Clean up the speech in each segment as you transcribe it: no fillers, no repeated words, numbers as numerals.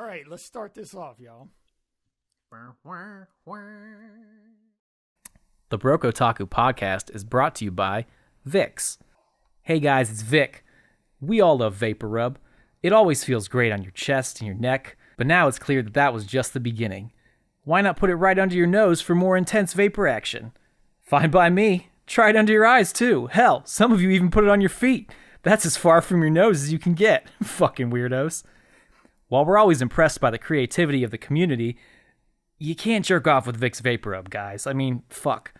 right, let's start this off, y'all. The Otaku podcast is brought to you by Vicks. Hey guys, it's Vic. We all love Vapor Rub. It always feels great on your chest and your neck, but now it's clear that was just the beginning. Why not put it right under your nose for more intense vapor action? Fine by me. Try it under your eyes too. Hell, some of you even put it on your feet. That's as far from your nose as you can get. Fucking weirdos. While we're always impressed by the creativity of the community, you can't jerk off with Vicks Vapor Rub, guys. I mean, fuck.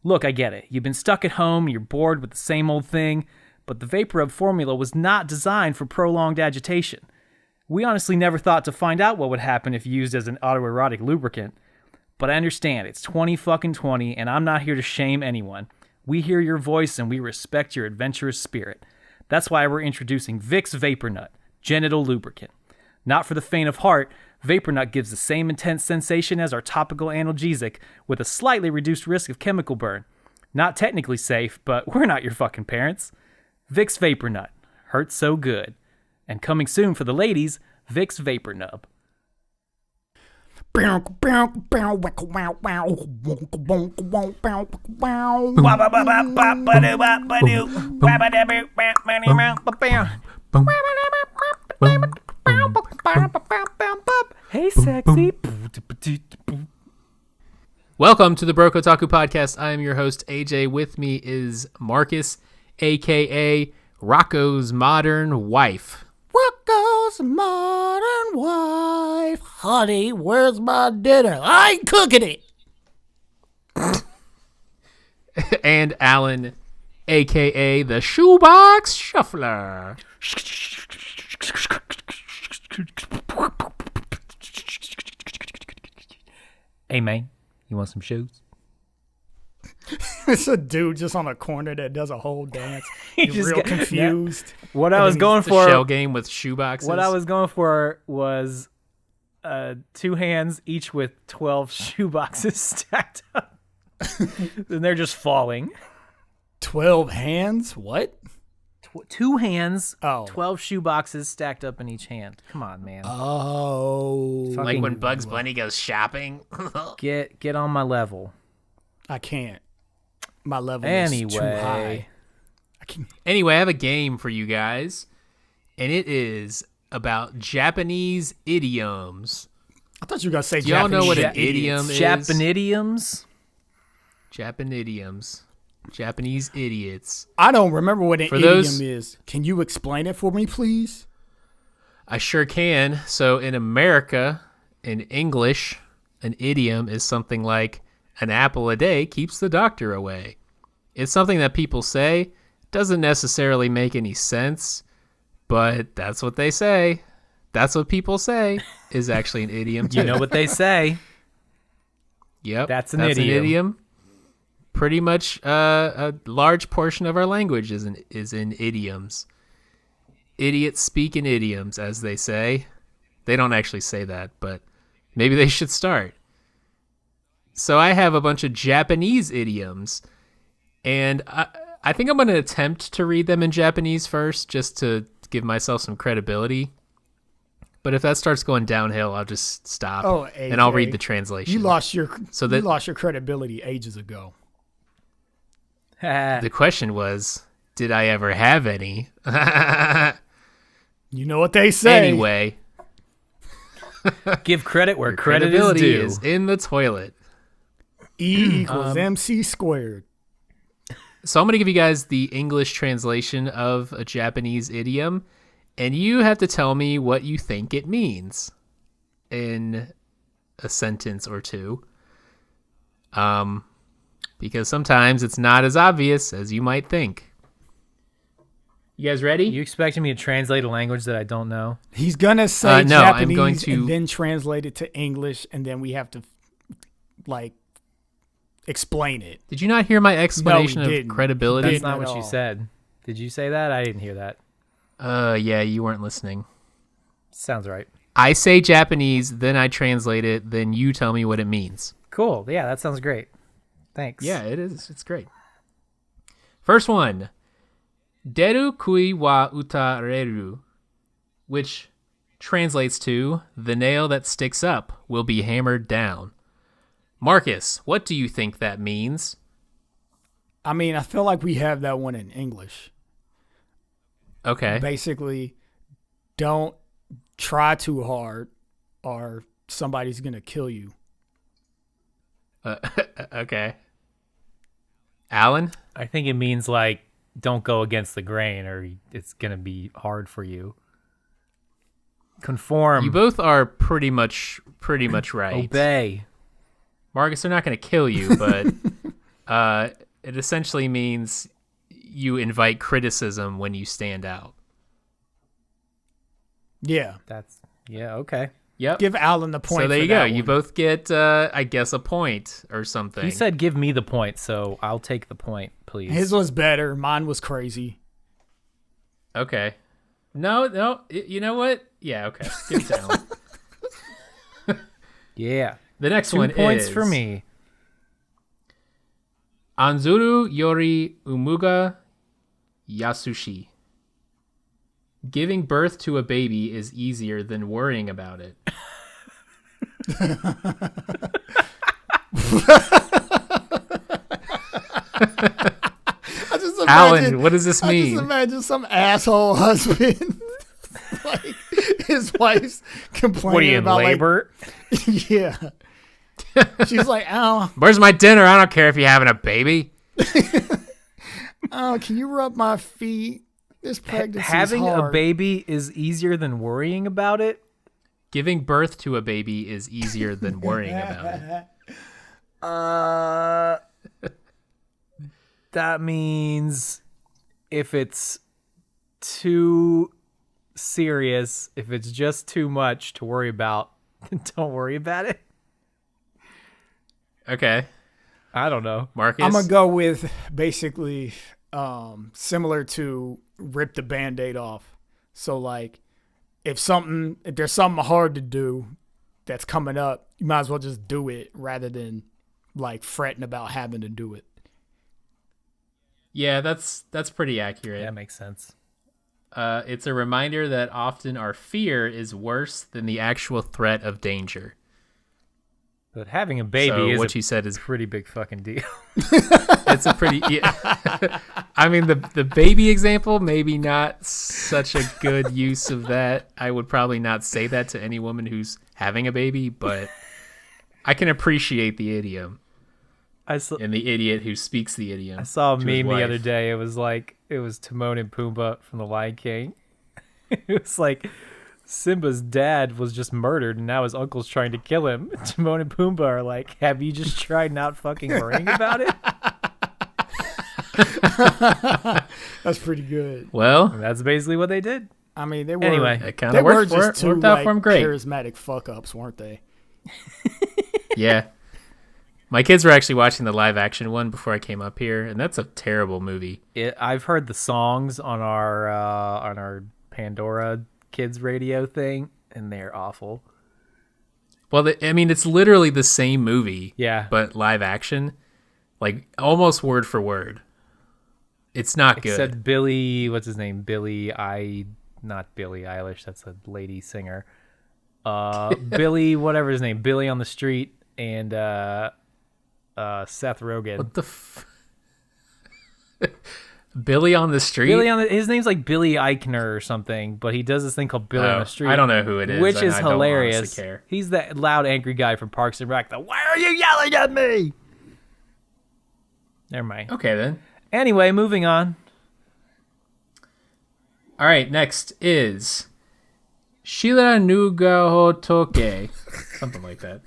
Look, I get it. You've been stuck at home, you're bored with the same old thing, but the Vapor Rub formula was not designed for prolonged agitation. We honestly never thought to find out what would happen if used as an autoerotic lubricant. But I understand, it's 2020, and I'm not here to shame anyone. We hear your voice and we respect your adventurous spirit. That's why we're introducing Vicks Vapor Nut, genital lubricant. Not for the faint of heart, Vapor Nut gives the same intense sensation as our topical analgesic with a slightly reduced risk of chemical burn. Not technically safe, but we're not your fucking parents. Vicks Vapor Nut. Hurts so good. And coming soon for the ladies, Vicks Vapor Nub. Hey, sexy. Welcome to the Otaku podcast. I am your host, AJ. With me is Marcus, a.k.a. Rocco's Modern Wife. Rocco's modern wife. Honey, where's my dinner? I ain't cooking it. And Alan, a.k.a. the Shoebox Shuffler. Hey, man. You want some shoes? It's a dude just on a corner that does a whole dance. He's real confused. Yeah. What I was going for, shell game with shoeboxes. What I was going for was 2 hands, each with 12 shoeboxes stacked up. And they're just falling. 12 hands? What? 2 hands, Oh. 12 shoeboxes stacked up in each hand. Come on, man. Oh. Like when Bugs Bunny goes shopping. Get on my level. I can't. My level is too high. Anyway, I have a game for you guys, and it is about Japanese idioms. I thought you were going to say Do y'all Japanese. know what an idiom is? Japanidioms? Japanidioms. Japanese idiots. I don't remember what an For idiom those- is. Can you explain it for me, please? I sure can. So in America, in English, an idiom is something like, an apple a day keeps the doctor away. It's something that people say, doesn't necessarily make any sense, but that's what they say. That's what people say is actually an idiom too. You know what they say. Yep. That's an An idiom. idiom. Pretty much a large portion of our language is in idioms. Idiots speak in idioms, as they say. They don't actually say that, but maybe they should start. So I have a bunch of Japanese idioms, and I think I'm going to attempt to read them in Japanese first, just to give myself some credibility. But if that starts going downhill, I'll just stop, and I'll read the translation. You lost your credibility ages ago. The question was, did I ever have any? You know what they say. Anyway. Give credit where Your credit is credibility due. is in the toilet. E equals MC squared. So I'm going to give you guys the English translation of a Japanese idiom, and you have to tell me what you think it means in a sentence or two. Because sometimes it's not as obvious as you might think. You guys ready? You expecting me to translate a language that I don't know? He's going to say no, Japanese I'm going to... and then translate it to English, and then we have to, explain it. Did you not hear my explanation No, we of didn't. credibility? That's not at what all. you said. Did you say that? I didn't hear that. Yeah, you weren't listening. Sounds right. I say Japanese, then I translate it, then you tell me what it means. Cool. Yeah, that sounds great. Thanks. Yeah, it is. It's great. First one. Deru kui wa utareru, which translates to the nail that sticks up will be hammered down. Marcus, what do you think that means? I mean, I feel like we have that one in English. Okay. Basically, don't try too hard or somebody's going to kill you. Okay. Alan? I think it means like don't go against the grain or it's gonna be hard for you. Conform. You both are pretty much right. Obey. Marcus, they're not going to kill you, but it essentially means you invite criticism when you stand out. Yeah. Okay. Yep. Give Alan the point. So there for you go. that You one. both get, I guess, a point or something. He said give me the point, so I'll take the point, please. His was better. Mine was crazy. Okay. No. You know what? Yeah, okay. Give it to Alan. Yeah. The next 2 one points is for me. Anzuru yori umuga yasushi. Giving birth to a baby is easier than worrying about it. Alan, what does this mean? I just imagine some asshole husband, like his wife's complaining What are you in about labor? Like, yeah. She's like, "Oh, Where's my dinner? I don't care if you're having a baby." oh, can you rub my feet? This pregnancy Having is a hard." baby is easier than worrying about it. Giving birth to a baby is easier than worrying about it. That means if it's too serious, if it's just too much to worry about, then don't worry about it. Okay. I don't know. Marcus? I'm gonna go with basically similar to rip the Band-Aid off. So like if there's something hard to do that's coming up, you might as well just do it rather than like fretting about having to do it. Yeah, that's pretty accurate. That makes sense. It's a reminder that often our fear is worse than the actual threat of danger. But having a baby So is what a you said is pretty big fucking deal. it's a pretty yeah. I mean the baby example, maybe not such a good use of that. I would probably not say that to any woman who's having a baby, but I can appreciate the idiom and the idiot who speaks the idiom. I saw a to his meme the wife. other day. It was Timon and Pumbaa from The Lion King. It was like Simba's dad was just murdered and now his uncle's trying to kill him. Timon and Pumbaa are like, have you just tried not fucking worrying about it? That's pretty good. Well, And that's basically what they did. I mean, they were Anyway, it kind they of were worked for just it. two Worked out like for him great. charismatic fuck ups, weren't they? Yeah. My kids were actually watching the live action one before I came up here, and that's a terrible movie. I've heard the songs on our Pandora kids radio thing, and they're awful. Well, I mean, it's literally the same movie, Yeah. but live action, like almost word for word. It's not good. Except Billy, what's his name? Not Billie Eilish. That's a lady singer. Billy, whatever his name, Billy on the Street, and Seth Rogen. What the Billy on the Street? His name's like Billy Eichner or something, but he does this thing called Billy on the Street. I don't know who it is, which and is I don't hilarious. honestly care. He's that loud, angry guy from Parks and Rec. Why are you yelling at me? Never mind. Okay, then. Anyway, moving on. All right, next is Shira Nuga Hotoke. Something like that.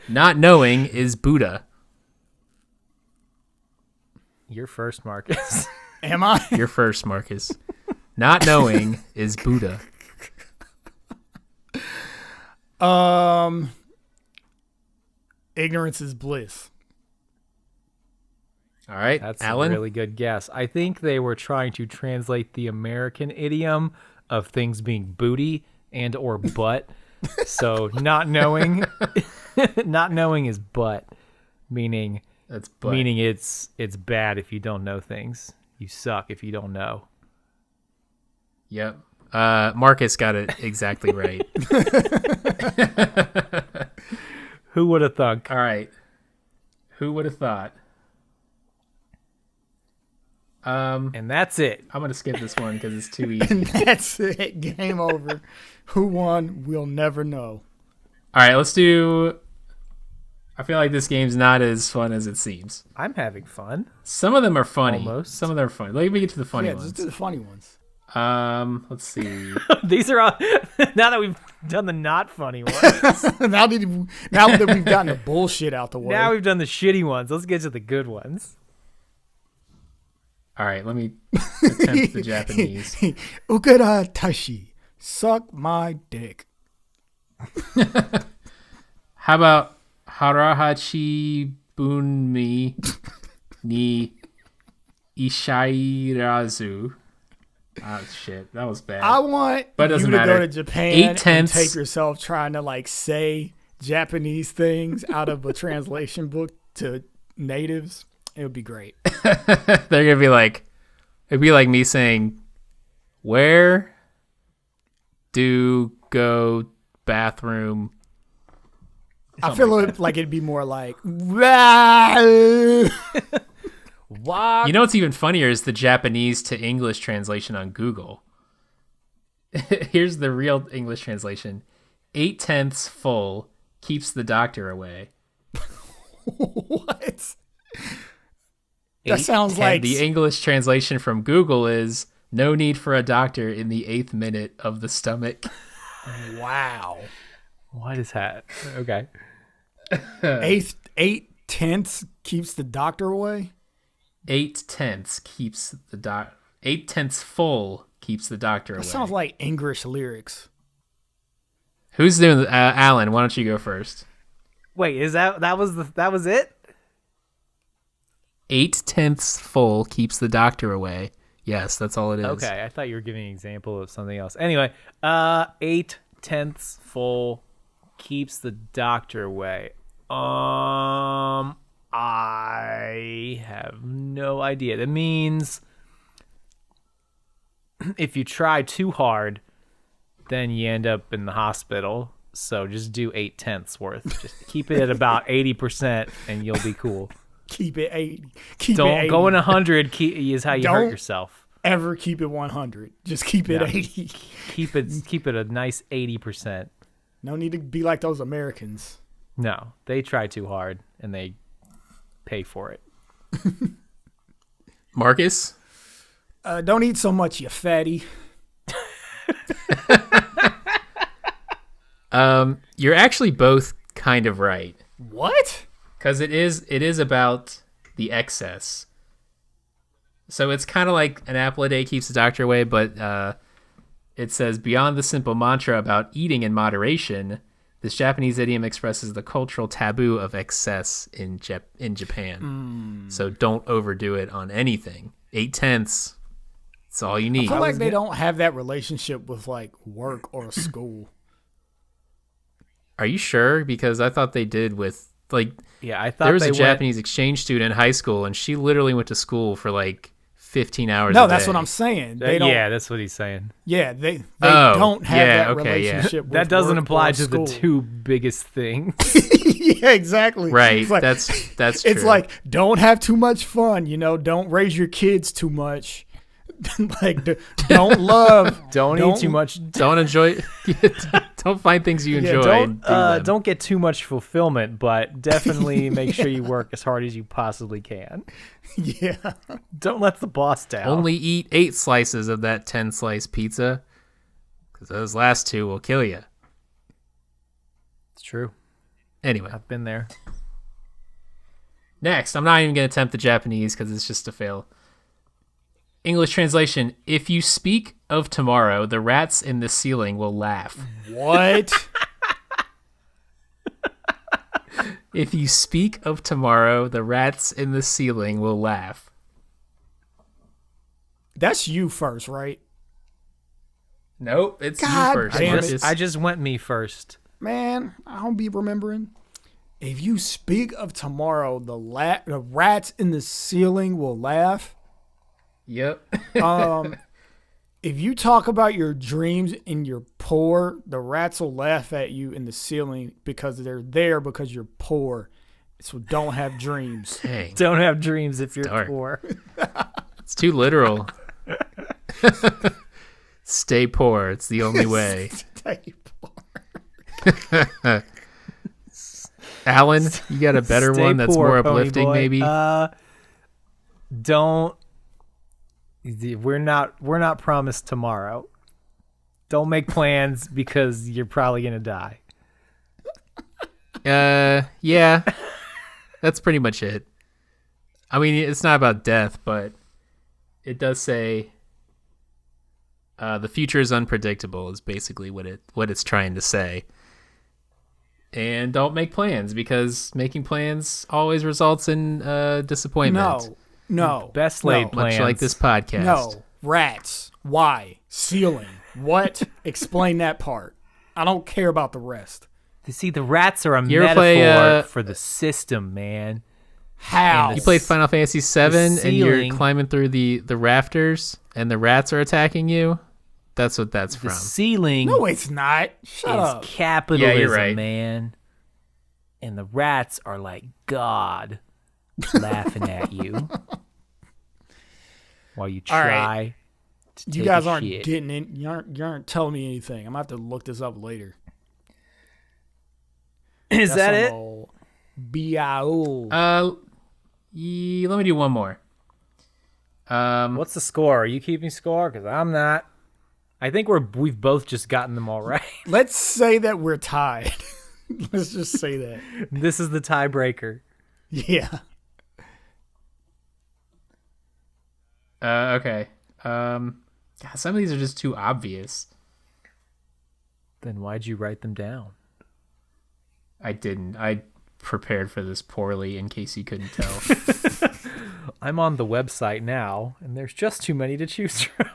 Not knowing is Buddha. You're first, Marcus. Am I? You're first, Marcus. Not knowing is Buddha. Ignorance is bliss. All right, That's Alan. a really good guess. I think they were trying to translate the American idiom of things being booty and or butt. So not knowing is butt, meaning That's butt. meaning it's bad if you don't know things. You suck if you don't know. Yep. Marcus got it exactly right. Who would have thunk? All right. Who would have thought? And that's it. I'm gonna skip this one because it's too easy. And that's it. Game over. Who won? We'll never know. All right, let's do. I feel like this game's not as fun as it seems. I'm having fun. Some of them are funny. Almost. Some of them are funny. Let me get to the funny Yeah, ones. just do the funny ones. Let's see. These are all. Now that we've done the not funny ones, now that we've gotten the bullshit out the way. now we've done the shitty ones. Let's get to the good ones. All right, let me attempt the Japanese. Ukara Tashi. Suck my dick. How about Harahachi Bunmi ni Ishairazu? Oh shit, that was bad. I want But it you doesn't to matter. go to Japan 8/10 and take yourself trying to like say Japanese things out of a translation book to natives. It would be great. They're gonna be like, it'd be like me saying, "Where do go bathroom?" I feel like it'd be more like Wow. You know what's even funnier is the Japanese to English translation on Google. Here's the real English translation: 8/10 full keeps the doctor away. what? That sounds like The English translation from Google is no need for a doctor in the 8th minute of the stomach. wow. What is that? Okay. 8/10 keeps the doctor away. 8/10 keeps the 8/10 full keeps the doctor away. That sounds like English lyrics. Who's doing? Alan, why don't you go first? Wait, is that was it? 8/10 full keeps the doctor away. Yes, that's all it is. Okay, I thought you were giving an example of something else. Anyway, 8/10 full keeps the doctor away. I have no idea. That means if you try too hard, then you end up in the hospital. So just do 8/10 worth. Just keep it at about 80%, and you'll be cool. Keep it 80. Keep it Don't 80. go in 100 is how you hurt Don't yourself. Ever keep it 100. Just keep it Yeah. 80. Keep it a nice 80%. No need to be like those Americans. No, they try too hard and they pay for it. Marcus? Don't eat so much, you fatty. You're actually both kind of right. What? Because it is about the excess. So it's kind of like an apple a day keeps the doctor away, but it says beyond the simple mantra about eating in moderation, this Japanese idiom expresses the cultural taboo of excess in Japan. So don't overdo it on anything. 8/10, that's all you I need. feel like they don't have that relationship with like work or school. Are you sure? Because I thought they did with like. Yeah, I thought There was they a went- Japanese exchange student in high school, and she literally went to school for like 15 hours. No, a that's day. what I'm saying. They don't. Yeah, that's what he's saying. Yeah, they Oh, don't have yeah, that okay, yeah. relationship. With That doesn't work apply or to school. the two biggest things. Yeah, exactly. Right. It's like, That's true. it's like don't have too much fun. Don't raise your kids too much. Like don't love. Don't eat too much. don't enjoy. Don't find things you enjoy. and do them. Don't get too much fulfillment, but definitely make sure you work as hard as you possibly can. Yeah. Don't let the boss down. Only eat 8 slices of that 10-slice pizza, because those last 2 will kill you. It's true. Anyway, I've been there. next, I'm not even going to attempt the Japanese because it's just a fail. English translation: if you speak of tomorrow, the rats in the ceiling will laugh. What? If you speak of tomorrow, the rats in the ceiling will laugh. That's you first, right? Nope, it's God you first. damn it. Marcus. I just went me first. Man, I don't be remembering. If you speak of tomorrow, the rats in the ceiling will laugh. Yep. If you talk about your dreams and you're poor, the rats will laugh at you in the ceiling because they're there because you're poor. So don't have dreams. Dang. Don't have dreams if you're Dark. poor. It's too literal. Stay poor. It's the only way. Stay poor. Alan, you got a better Stay one that's poor, more pony uplifting, boy. maybe? Don't. We're not promised tomorrow. Don't make plans because you're probably gonna die. Yeah. That's pretty much it. I mean, it's not about death, but it does say the future is unpredictable is basically what it's trying to say. And don't make plans because making plans always results in disappointment. No. Best laid plans. Much like this podcast. No. Rats. Why? Ceiling. What? Explain that part. I don't care about the rest. You see, the rats are a You ever metaphor play, for the system, man. How? You play Final Fantasy VII and you're ceiling- climbing through the rafters and the rats are attacking you? That's what that's The from. ceiling No, it's not. Shut is up. capitalism, Yeah, you're right. man. And the rats are like God laughing at you while you All try right. to take You guys a aren't shit. getting in. You aren't telling me anything. I'm going to have to look this up later. Is that That's it? some old B.I.O. Let me do one more. What's the score? Are you keeping score? Because I'm not. I think we've both just gotten them all right. Let's say that we're tied. Let's just say that. This is the tiebreaker. Yeah. Okay. God, some of these are just too obvious. Then why'd you write them down? I didn't. I prepared for this poorly in case you couldn't tell. I'm on the website now, and there's just too many to choose from.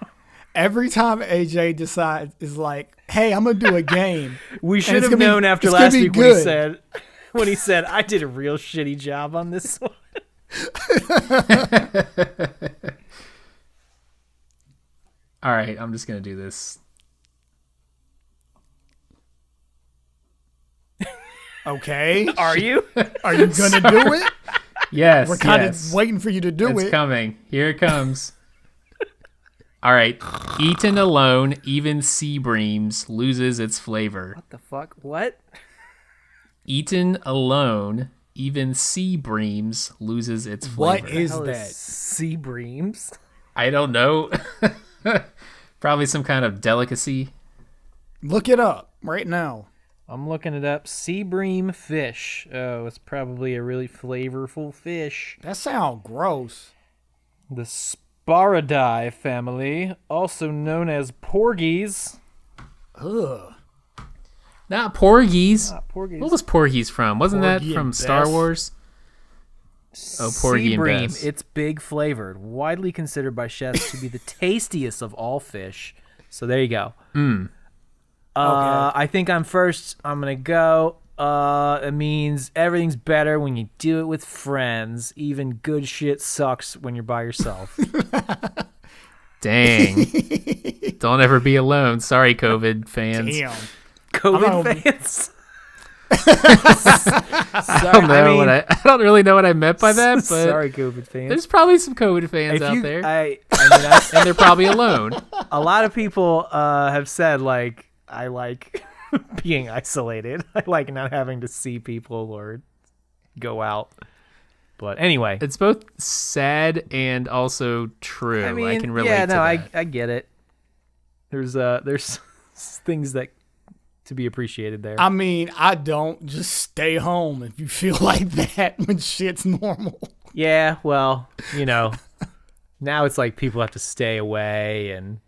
Every time AJ decides, is like, hey, I'm going to do a game. We And should it's have gonna be- known after it's gonna last be week good. when he said, I did a real shitty job on this one. All right, I'm just going to do this. Okay. Are you? Are you going to do it? Yes, We're kind yes. of waiting for you to do It's it. coming. Here it comes. All right. Eaten alone, even sea breams loses its flavor. What the fuck? What? Eaten alone, even sea breams loses its flavor. What is Hell that? sea breams? I don't know. Probably some kind of delicacy. Look it up right now. I'm looking it up. Sea bream fish. Oh, it's probably a really flavorful fish. That sounds gross. The Sparidae family, also known as porgies. Ugh. Not porgies. Not porgies. What was porgies from? Wasn't Porgy that from and Star Bess? Wars? Oh, Porgy sea and bream. Bess. It's big flavored, widely considered by chefs to be the tastiest of all fish. So there you go. I think I'm first. I'm gonna go. It means everything's better when you do it with friends. Even good shit sucks when you're by yourself. Dang. Don't ever be alone. Sorry, COVID fans. Damn. COVID fans. I don't really know what I meant by that, but sorry, COVID fans. there's probably some COVID fans out there. And they're probably alone. A lot of people have said like I like being isolated. I like not having to see people or go out. But anyway, It's both sad and also true. I mean, I can relate yeah, to no, that. I get it. There's things that to be appreciated there. I mean, I don't. Just stay home if you feel like that when shit's normal. Yeah, well, now it's like people have to stay away and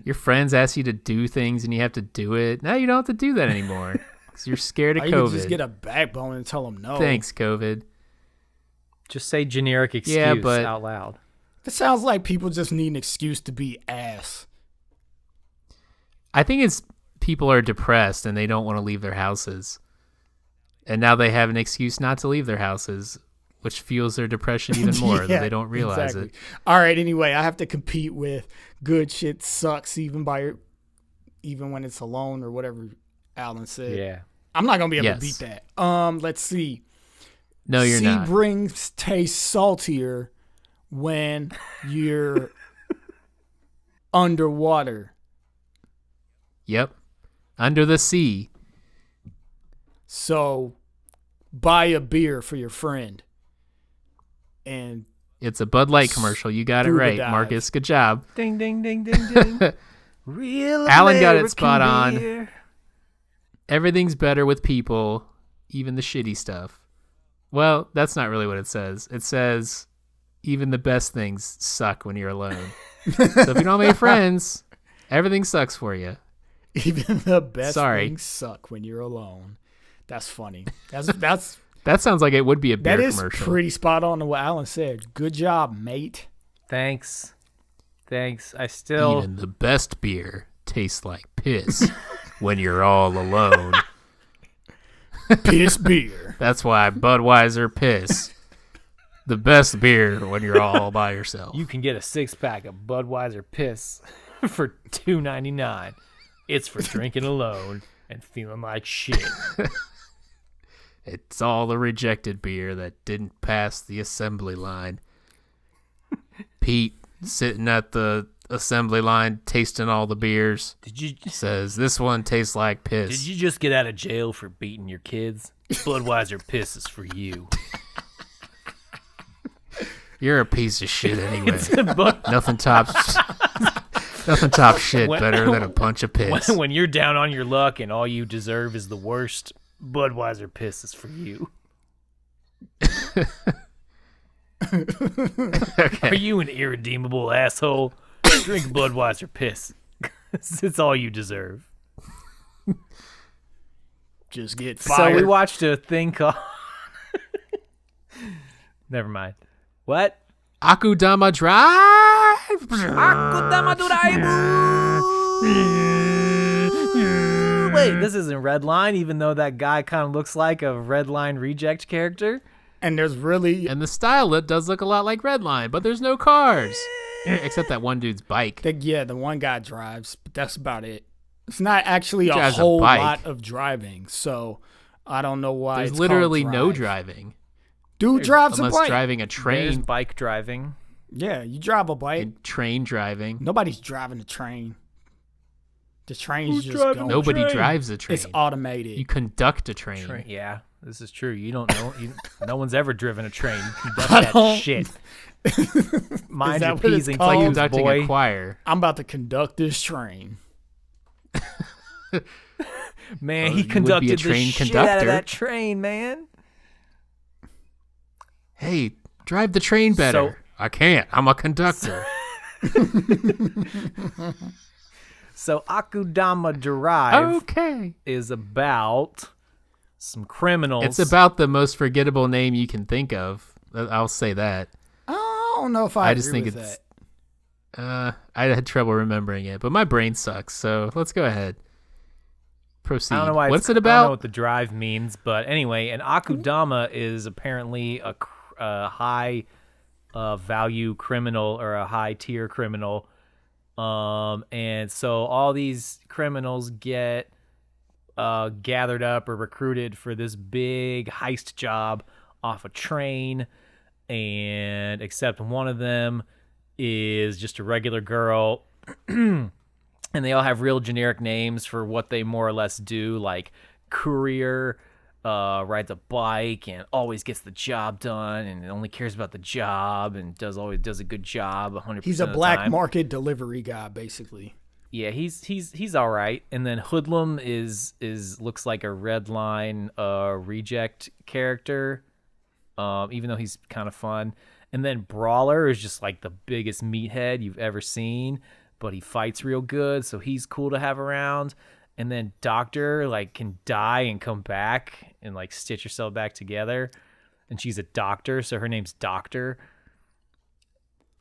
Your friends ask you to do things and you have to do it. Now you don't have to do that anymore because you're scared of Or you could COVID. just get a backbone and tell them no. Thanks, COVID. just say generic excuse Yeah, but- out loud. It sounds like people just need an excuse to be ass. I think it's people are depressed and they don't want to leave their houses. And now they have an excuse not to leave their houses. which fuels their depression even more that they don't realize it. All right, anyway, I have to compete with good shit sucks even when it's alone or whatever Alan said. Yeah. I'm not going to be able to beat that. Let's see. No, you're not. Sea brings taste saltier when you're underwater. Yep. Under the sea. So buy a beer for your friend. And it's a Bud Light commercial. You got it right, dive. Marcus. Good job. Ding, ding, ding, ding, ding. Real Alan got it American spot on. beer. Everything's better with people, even the shitty stuff. Well, that's not really what it says. It says even the best things suck when you're alone. So if you don't have any friends, everything sucks for you. Even the best things suck when you're alone. That's funny. That's That sounds like it would be a beer that is commercial. pretty spot on to what Alan said. Good job, mate. Thanks. I still... Even the best beer tastes like piss when you're all alone. Piss beer. That's why Budweiser piss. The best beer when you're all by yourself. You can get a 6-pack of Budweiser piss for $2.99. It's for drinking alone and feeling like shit. It's all the rejected beer that didn't pass the assembly line. Pete, sitting at the assembly line, tasting all the beers, says, this one tastes like piss. Did you just get out of jail for beating your kids? Budweiser piss is for you. You're a piece of shit anyway. Nothing tops shit better than a bunch of piss. When you're down on your luck and all you deserve is the worst, Budweiser piss is for you. Okay. Are you an irredeemable asshole? Drink Budweiser piss. It's all you deserve. Just get fired. So we watched a thing called... Never mind. What? Akudama Drive! Akudama Drive! Wait, this isn't Redline, even though that guy kind of looks like a Redline reject character. And there's really... And the style, it does look a lot like Redline, but there's no cars. Except that one dude's bike. the one guy drives, but that's about it. It's not actually a whole lot of driving, so I don't know why There's it's literally called no drive. driving. Dude drives a bike. Unless driving a train. There's bike driving. Yeah, you drive a bike. And train driving. Nobody's driving a train. The train's just going. Nobody drives a train. It's automated. You conduct a train. Yeah, this is true. You don't know. No one's ever driven a train. You conduct that shit. Mind your P's and It's like Q's, conducting boy. a choir. I'm about to conduct this train. Man, he you would be a conducted the train shit out of conductor. that train, man. Hey, drive the train better. So- I can't. I'm a conductor. So Akudama Drive Okay. is about some criminals. It's about the most forgettable name you can think of. I'll say that. I don't know if I just agree think with it's that. I had trouble remembering it, but my brain sucks, so let's go ahead. Proceed. I don't know why. What's it I don't know about? what the drive means, but anyway, an Akudama is apparently a high value criminal or a high tier criminal, and so all these criminals get gathered up or recruited for this big heist job off a train, and except one of them is just a regular girl. And they all have real generic names for what they more or less do, like courier, rides a bike and always gets the job done and only cares about the job and always does a good job 100% He's a of the black time. market delivery guy, basically. Yeah, he's all right. And then Hoodlum looks like a Redline reject character, even though he's kind of fun. And then Brawler is just like the biggest meathead you've ever seen, but he fights real good, so he's cool to have around. And then Doctor like can die and come back and like stitch herself back together, and she's a doctor, so her name's Doctor.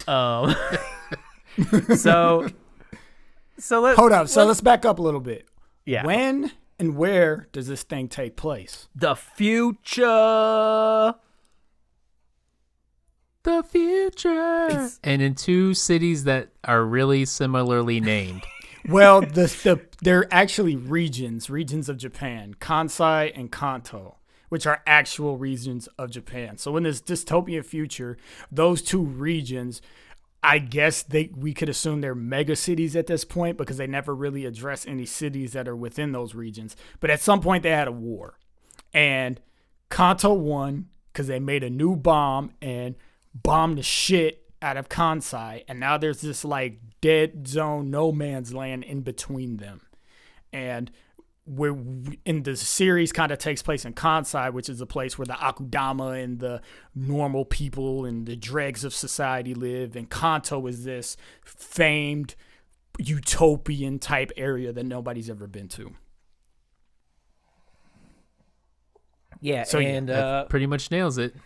So let's Hold up. So let's back up a little bit. Yeah. When and where does this thing take place? The future. the future. And in 2 cities that are really similarly named. Well, they're actually regions of Japan, Kansai and Kanto, which are actual regions of Japan. So in this dystopian future, those 2 regions, I guess we could assume they're mega cities at this point because they never really address any cities that are within those regions. But at some point they had a war, and Kanto won because they made a new bomb and bombed the shit out of Kansai, and now there's this like dead zone, no man's land in between them. And we're in the series kind of takes place in Kansai, which is a place where the Akudama and the normal people and the dregs of society live. And Kanto is this famed utopian type area that nobody's ever been to. Yeah, So, and That pretty much nails it.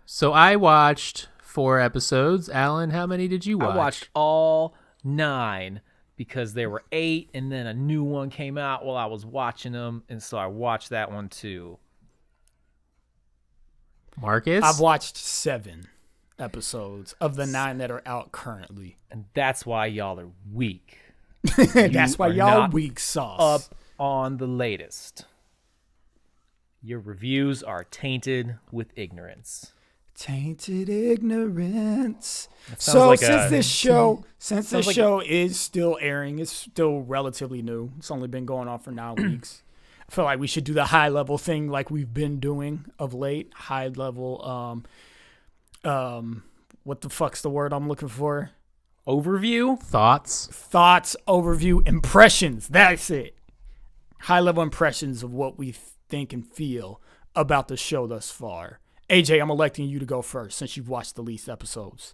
So I watched 4 episodes. Alan, how many did you watch? I watched all 9 because there were 8, and then a new one came out while I was watching them, and so I watched that one too. Marcus? I've watched 7 episodes of the 9 that are out currently. And that's why y'all are weak. That's why are y'all not weak sauce. Up on the latest. Your reviews are tainted with ignorance. Tainted ignorance. sounds So like since a- this show like- show is still airing, it's still relatively new. It's only been going on for 9 weeks. I feel like we should do the high level thing like we've been doing of late. High level what the fuck's the word I'm looking for? Overview? Thoughts? Thoughts, overview, impressions. That's it. High level impressions of what we think and feel about the show thus far. AJ, I'm electing you to go first since you've watched the least episodes.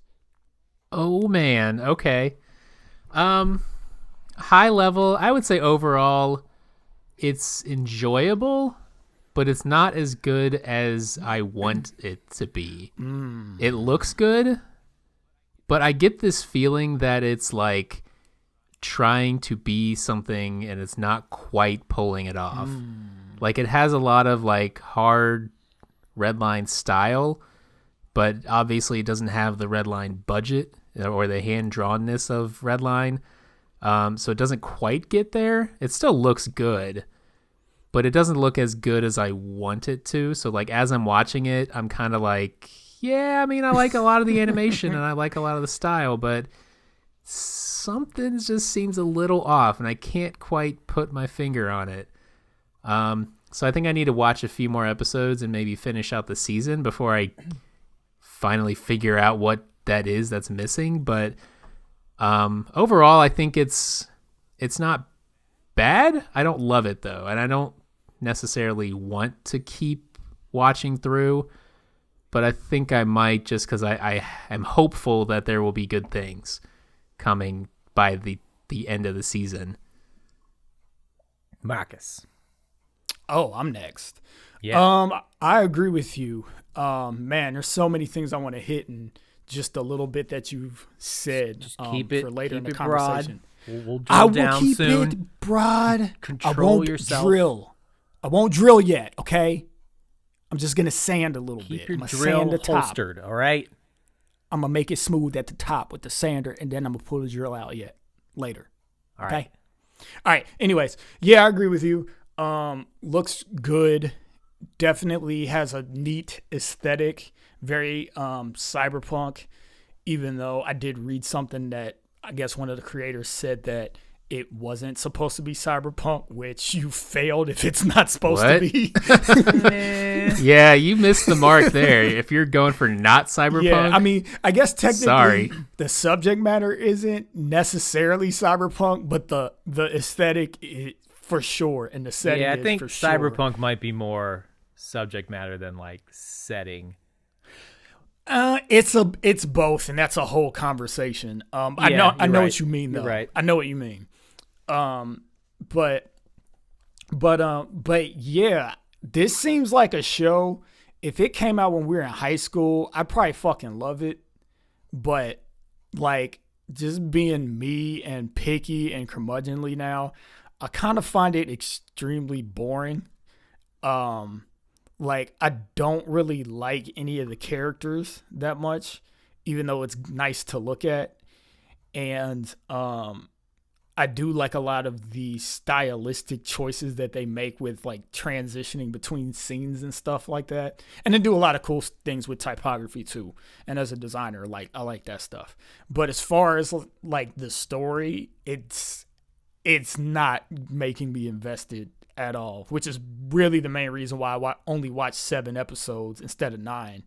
Oh, man. Okay. High level, I would say overall, it's enjoyable, but it's not as good as I want it to be. It looks good, but I get this feeling that it's like trying to be something and it's not quite pulling it off. Like it has a lot of like hard Redline style, but obviously it doesn't have the Redline budget or the hand-drawnness of Redline. So it doesn't quite get there. It still looks good, but it doesn't look as good as I want it to. So like as I'm watching it, I'm kind of like, yeah, I mean, I like a lot of the animation and I like a lot of the style, but something just seems a little off and I can't quite put my finger on it. So I think I need to watch a few more episodes and maybe finish out the season before I finally figure out what that is that's missing. But overall, I think it's not bad. I don't love it though, and I don't necessarily want to keep watching through. But I think I might just because I am hopeful that there will be good things coming by the end of the season. Marcus. Oh, I'm next. Yeah. I agree with you. Man, there's so many things I want to hit in just a little bit that you've said. Just keep it for later in the keep it broad. conversation. We'll I drill will down keep soon. it broad. Control I won't yourself. drill. I won't drill yet. Okay. I'm just gonna sand a little Keep bit. your I'm gonna drill sand the top. holstered, all right? I'm gonna make it smooth at the top with the sander, and then I'm gonna pull the drill out later. All Okay. right. All right. Anyways, yeah, I agree with you. Looks good. Definitely has a neat aesthetic. Very cyberpunk. Even though I did read something that I guess one of the creators said that it wasn't supposed to be cyberpunk, which you failed if it's not supposed What? to be. Yeah, you missed the mark there. If you're going for not cyberpunk, Yeah, I mean, I guess technically Sorry. the subject matter isn't necessarily cyberpunk, but the aesthetic for sure, and the setting Yeah, I is think for sure. cyberpunk might be more subject matter than like setting. It's both, and that's a whole conversation. I Yeah, know you're right. what you mean though. You're right. I know what you mean. But yeah, this seems like a show. If it came out when we were in high school, I'd probably fucking love it. But like just being me and picky and curmudgeonly now, I kind of find it extremely boring. like I don't really like any of the characters that much, even though it's nice to look at. And I do like a lot of the stylistic choices that they make with like transitioning between scenes and stuff like that. And then do a lot of cool things with typography too. And as a designer, like I like that stuff. But as far as like the story, it's not making me invested at all, which is really the main reason why I only watched 7 episodes instead of 9,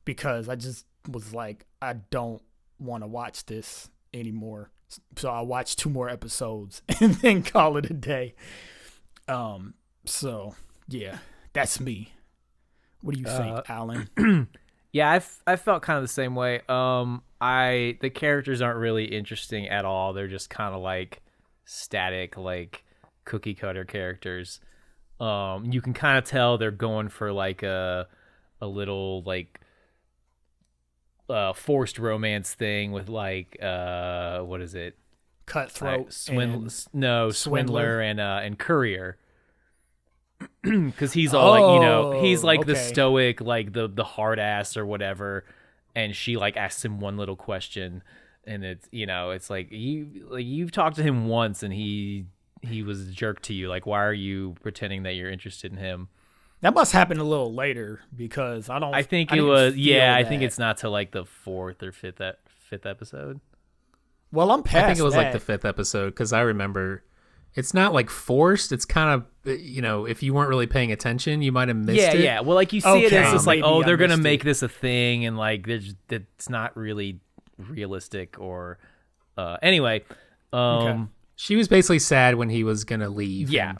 because I just was like, I don't want to watch this anymore. So I'll watch 2 more episodes and then call it a day. So yeah, that's me. What do you think, Alan? Yeah, I felt kind of the same way. The characters aren't really interesting at all. They're just kind of like static, like cookie cutter characters. You can kind of tell they're going for like a little like forced romance thing with like what is it? Cutthroat, Swindler and Courier. Because he's all like, he's like the stoic, like the hard ass or whatever, and she like asks him one little question, and it's it's like you've talked to him once and he was a jerk to you. Like, why are you pretending that you're interested in him? That must happen a little later, because I think it's not till like the 4th or 5th episode. Well, I'm past I think it was that. like the 5th episode, because I remember it's not like forced. It's kind of, if you weren't really paying attention, you might have missed it. Yeah. Well, like you see it as just like, Maybe they're I going to missed make it. this a thing, and like it's not really realistic or anyway. Okay. She was basically sad when he was going to leave. Yeah,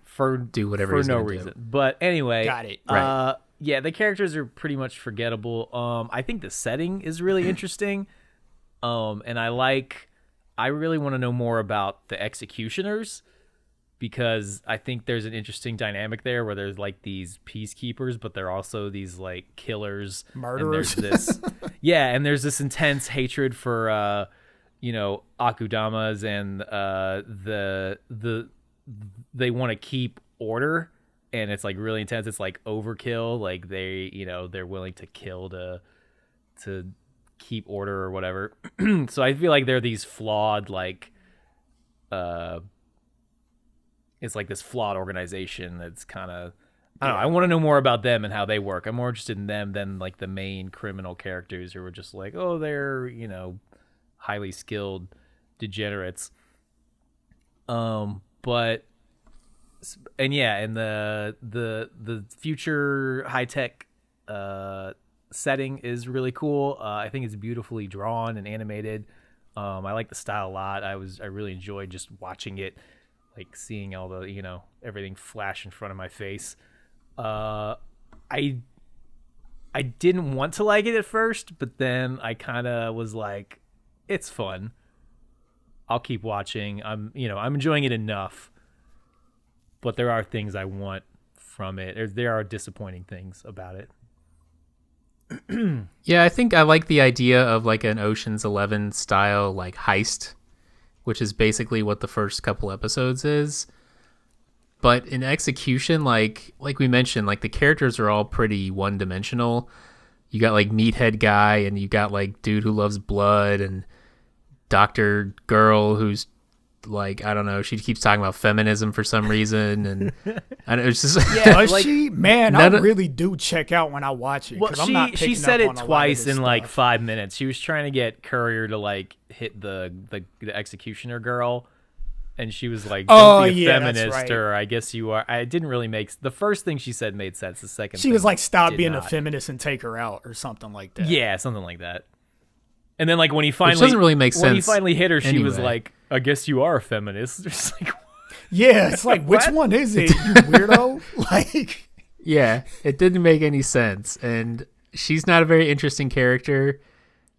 do whatever for he's no gonna reason. do. But anyway, Got it. Right. Yeah, the characters are pretty much forgettable. I think the setting is really interesting. And I really want to know more about the executioners, because I think there's an interesting dynamic there where there's like these peacekeepers, but they're also these like killers, Murderers. And there's this intense hatred for Akudamas, and they want to keep order, and it's like really intense. It's like overkill. Like they're willing to kill to keep order or whatever. So I feel like they're these flawed, like it's like this flawed organization that's kind of, I don't know. I want to know more about them and how they work. I'm more interested in them than like the main criminal characters who are just like, oh, they're highly skilled degenerates. But and the future high tech setting is really cool. I think it's beautifully drawn and animated. I like the style a lot. I really enjoyed just watching it, like seeing all the everything flash in front of my face. I didn't want to like it at first, but then I kind of was like, it's fun. I'll keep watching. I'm enjoying it enough, but there are things I want from it. There are disappointing things about it. Yeah, I think I like the idea of like an Ocean's 11 style like heist, which is basically what the first couple episodes is. But in execution, like we mentioned, like the characters are all pretty one-dimensional. You got like meathead guy, and you got like dude who loves blood, and doctor girl who's like, I don't know, she keeps talking about feminism for some reason, and it's just Does like, she? Man, I really do check out when I watch it. Well, 'cause I'm not she picking said up it on a lot of twice this in like stuff. 5 minutes. She was trying to get Courier to like hit the executioner girl, and she was like, "Don't be a feminist," that's right. or "I guess you are." I didn't really make the first thing she said made sense. The second She thing was like, "Stop did being not. a feminist and take her out," or something like that. Yeah, something like that. And then like when he which finally doesn't really make sense. when he finally hit her, she was anyway. like, "I guess you are a feminist." It's like, Yeah, it's like, which one is it, you weirdo? Like, Yeah, it didn't make any sense, and she's not a very interesting character.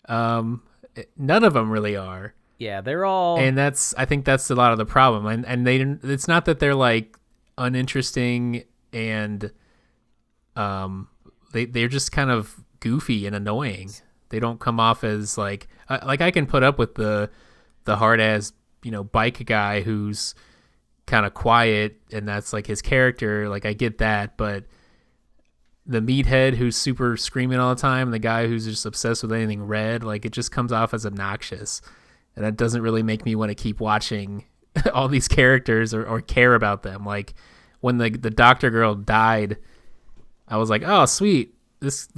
None of them really are. yeah, they're all. And I think that's a lot of the problem. And they didn't, it's not that they're like uninteresting, and they're just kind of goofy and annoying. They don't come off as like I can put up with the hard ass bike guy who's kind of quiet, and that's like his character. Like I get that, but the meathead who's super screaming all the time, and the guy who's just obsessed with anything red. Like, it just comes off as obnoxious, and that doesn't really make me want to keep watching all these characters or care about them. Like, when the doctor girl died, I was like, oh, sweet. This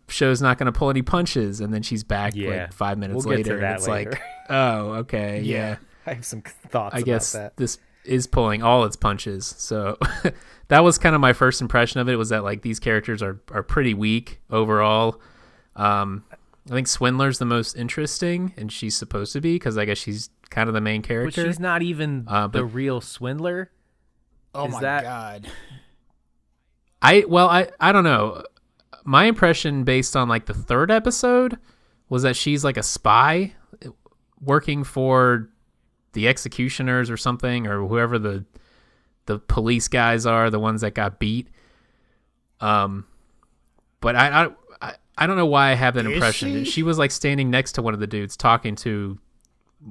show's not going to pull any punches, and then she's back like 5 minutes later, and it's later. Like, oh, okay, yeah. I have some thoughts. I guess about that. This is pulling all its punches. So that was kind of my first impression of it. Was that like these characters are pretty weak overall. I think Swindler's the most interesting, and she's supposed to be because I guess she's kind of the main character. But she's not even the real Swindler. Oh my god! I don't know. My impression based on like the third episode was that she's like a spy working for the executioners or something, or whoever the police guys are, the ones that got beat. But I don't know why I have that impression. She was like standing next to one of the dudes talking to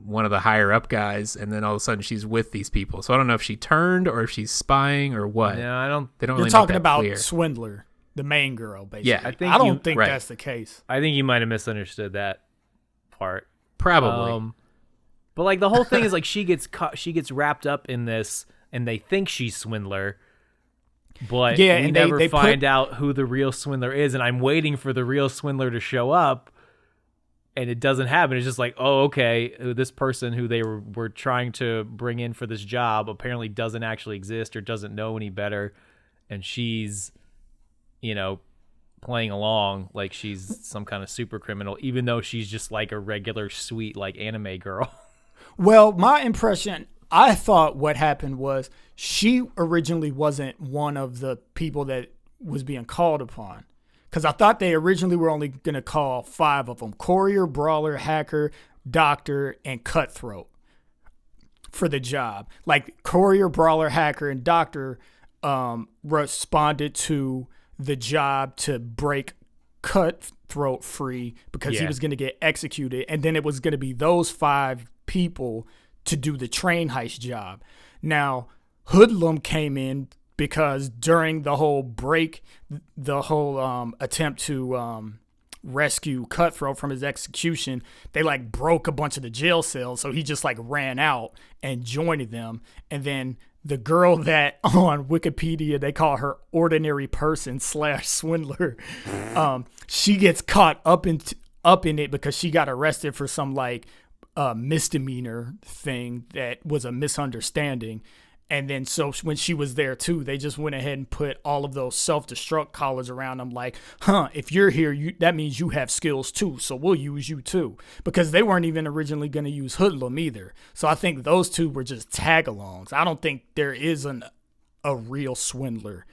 one of the higher up guys, and then all of a sudden she's with these people. So I don't know if she turned or if she's spying or what. No, I don't. They don't You're really talking make that about clear. Swindler, the main girl, basically. Yeah, I don't think that's the case. I think you might have misunderstood that part. Probably. But like the whole thing is like she gets wrapped up in this, and they think she's Swindler, but we never find out who the real Swindler is. And I'm waiting for the real Swindler to show up, and it doesn't happen. It's just like, oh, okay, this person who they were trying to bring in for this job apparently doesn't actually exist or doesn't know any better, and she's, playing along like she's some kind of super criminal, even though she's just like a regular sweet like anime girl. Well, my impression, I thought what happened was she originally wasn't one of the people that was being called upon. Because I thought they originally were only going to call 5 of them: courier, brawler, hacker, doctor, and cutthroat for the job. Like, courier, brawler, hacker, and doctor responded to the job to break cutthroat free because he was going to get executed. And then it was going to be those 5 people to do the train heist job. Now, Hoodlum came in because during the whole break, the whole attempt to rescue Cutthroat from his execution, they like broke a bunch of the jail cells, so he just like ran out and joined them. And then the girl that on Wikipedia they call her ordinary person / swindler, she gets caught up in it because she got arrested for some like misdemeanor thing that was a misunderstanding. And then so when she was there too, they just went ahead and put all of those self-destruct collars around them like, if you're here, that means you have skills too, so we'll use you too. Because they weren't even originally going to use Hoodlum either. So I think those two were just tag-alongs. I don't think there is a real Swindler.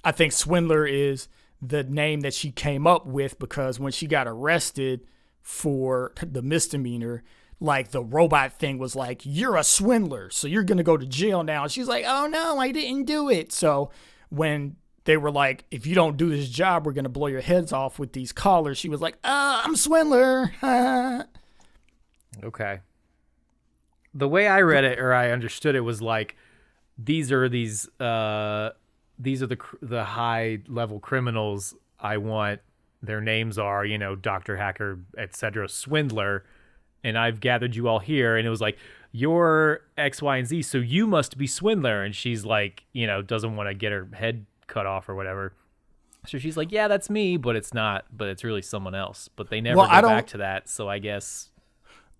I think Swindler is the name that she came up with because when she got arrested for the misdemeanor, like the robot thing was like, you're a swindler, so you're going to go to jail now. And she's like, oh no, I didn't do it. So when they were like, if you don't do this job, we're going to blow your heads off with these collars, she was like, I'm a swindler. Okay. The way I read it or I understood it was like, these are the high level criminals I want. Their names are, Dr. Hacker, etc., Swindler. And I've gathered you all here. And it was like, you're X, Y, and Z, so you must be Swindler. And she's like, doesn't want to get her head cut off or whatever. So she's like, yeah, that's me, but it's not. But it's really someone else. But they never go back to that. So I guess,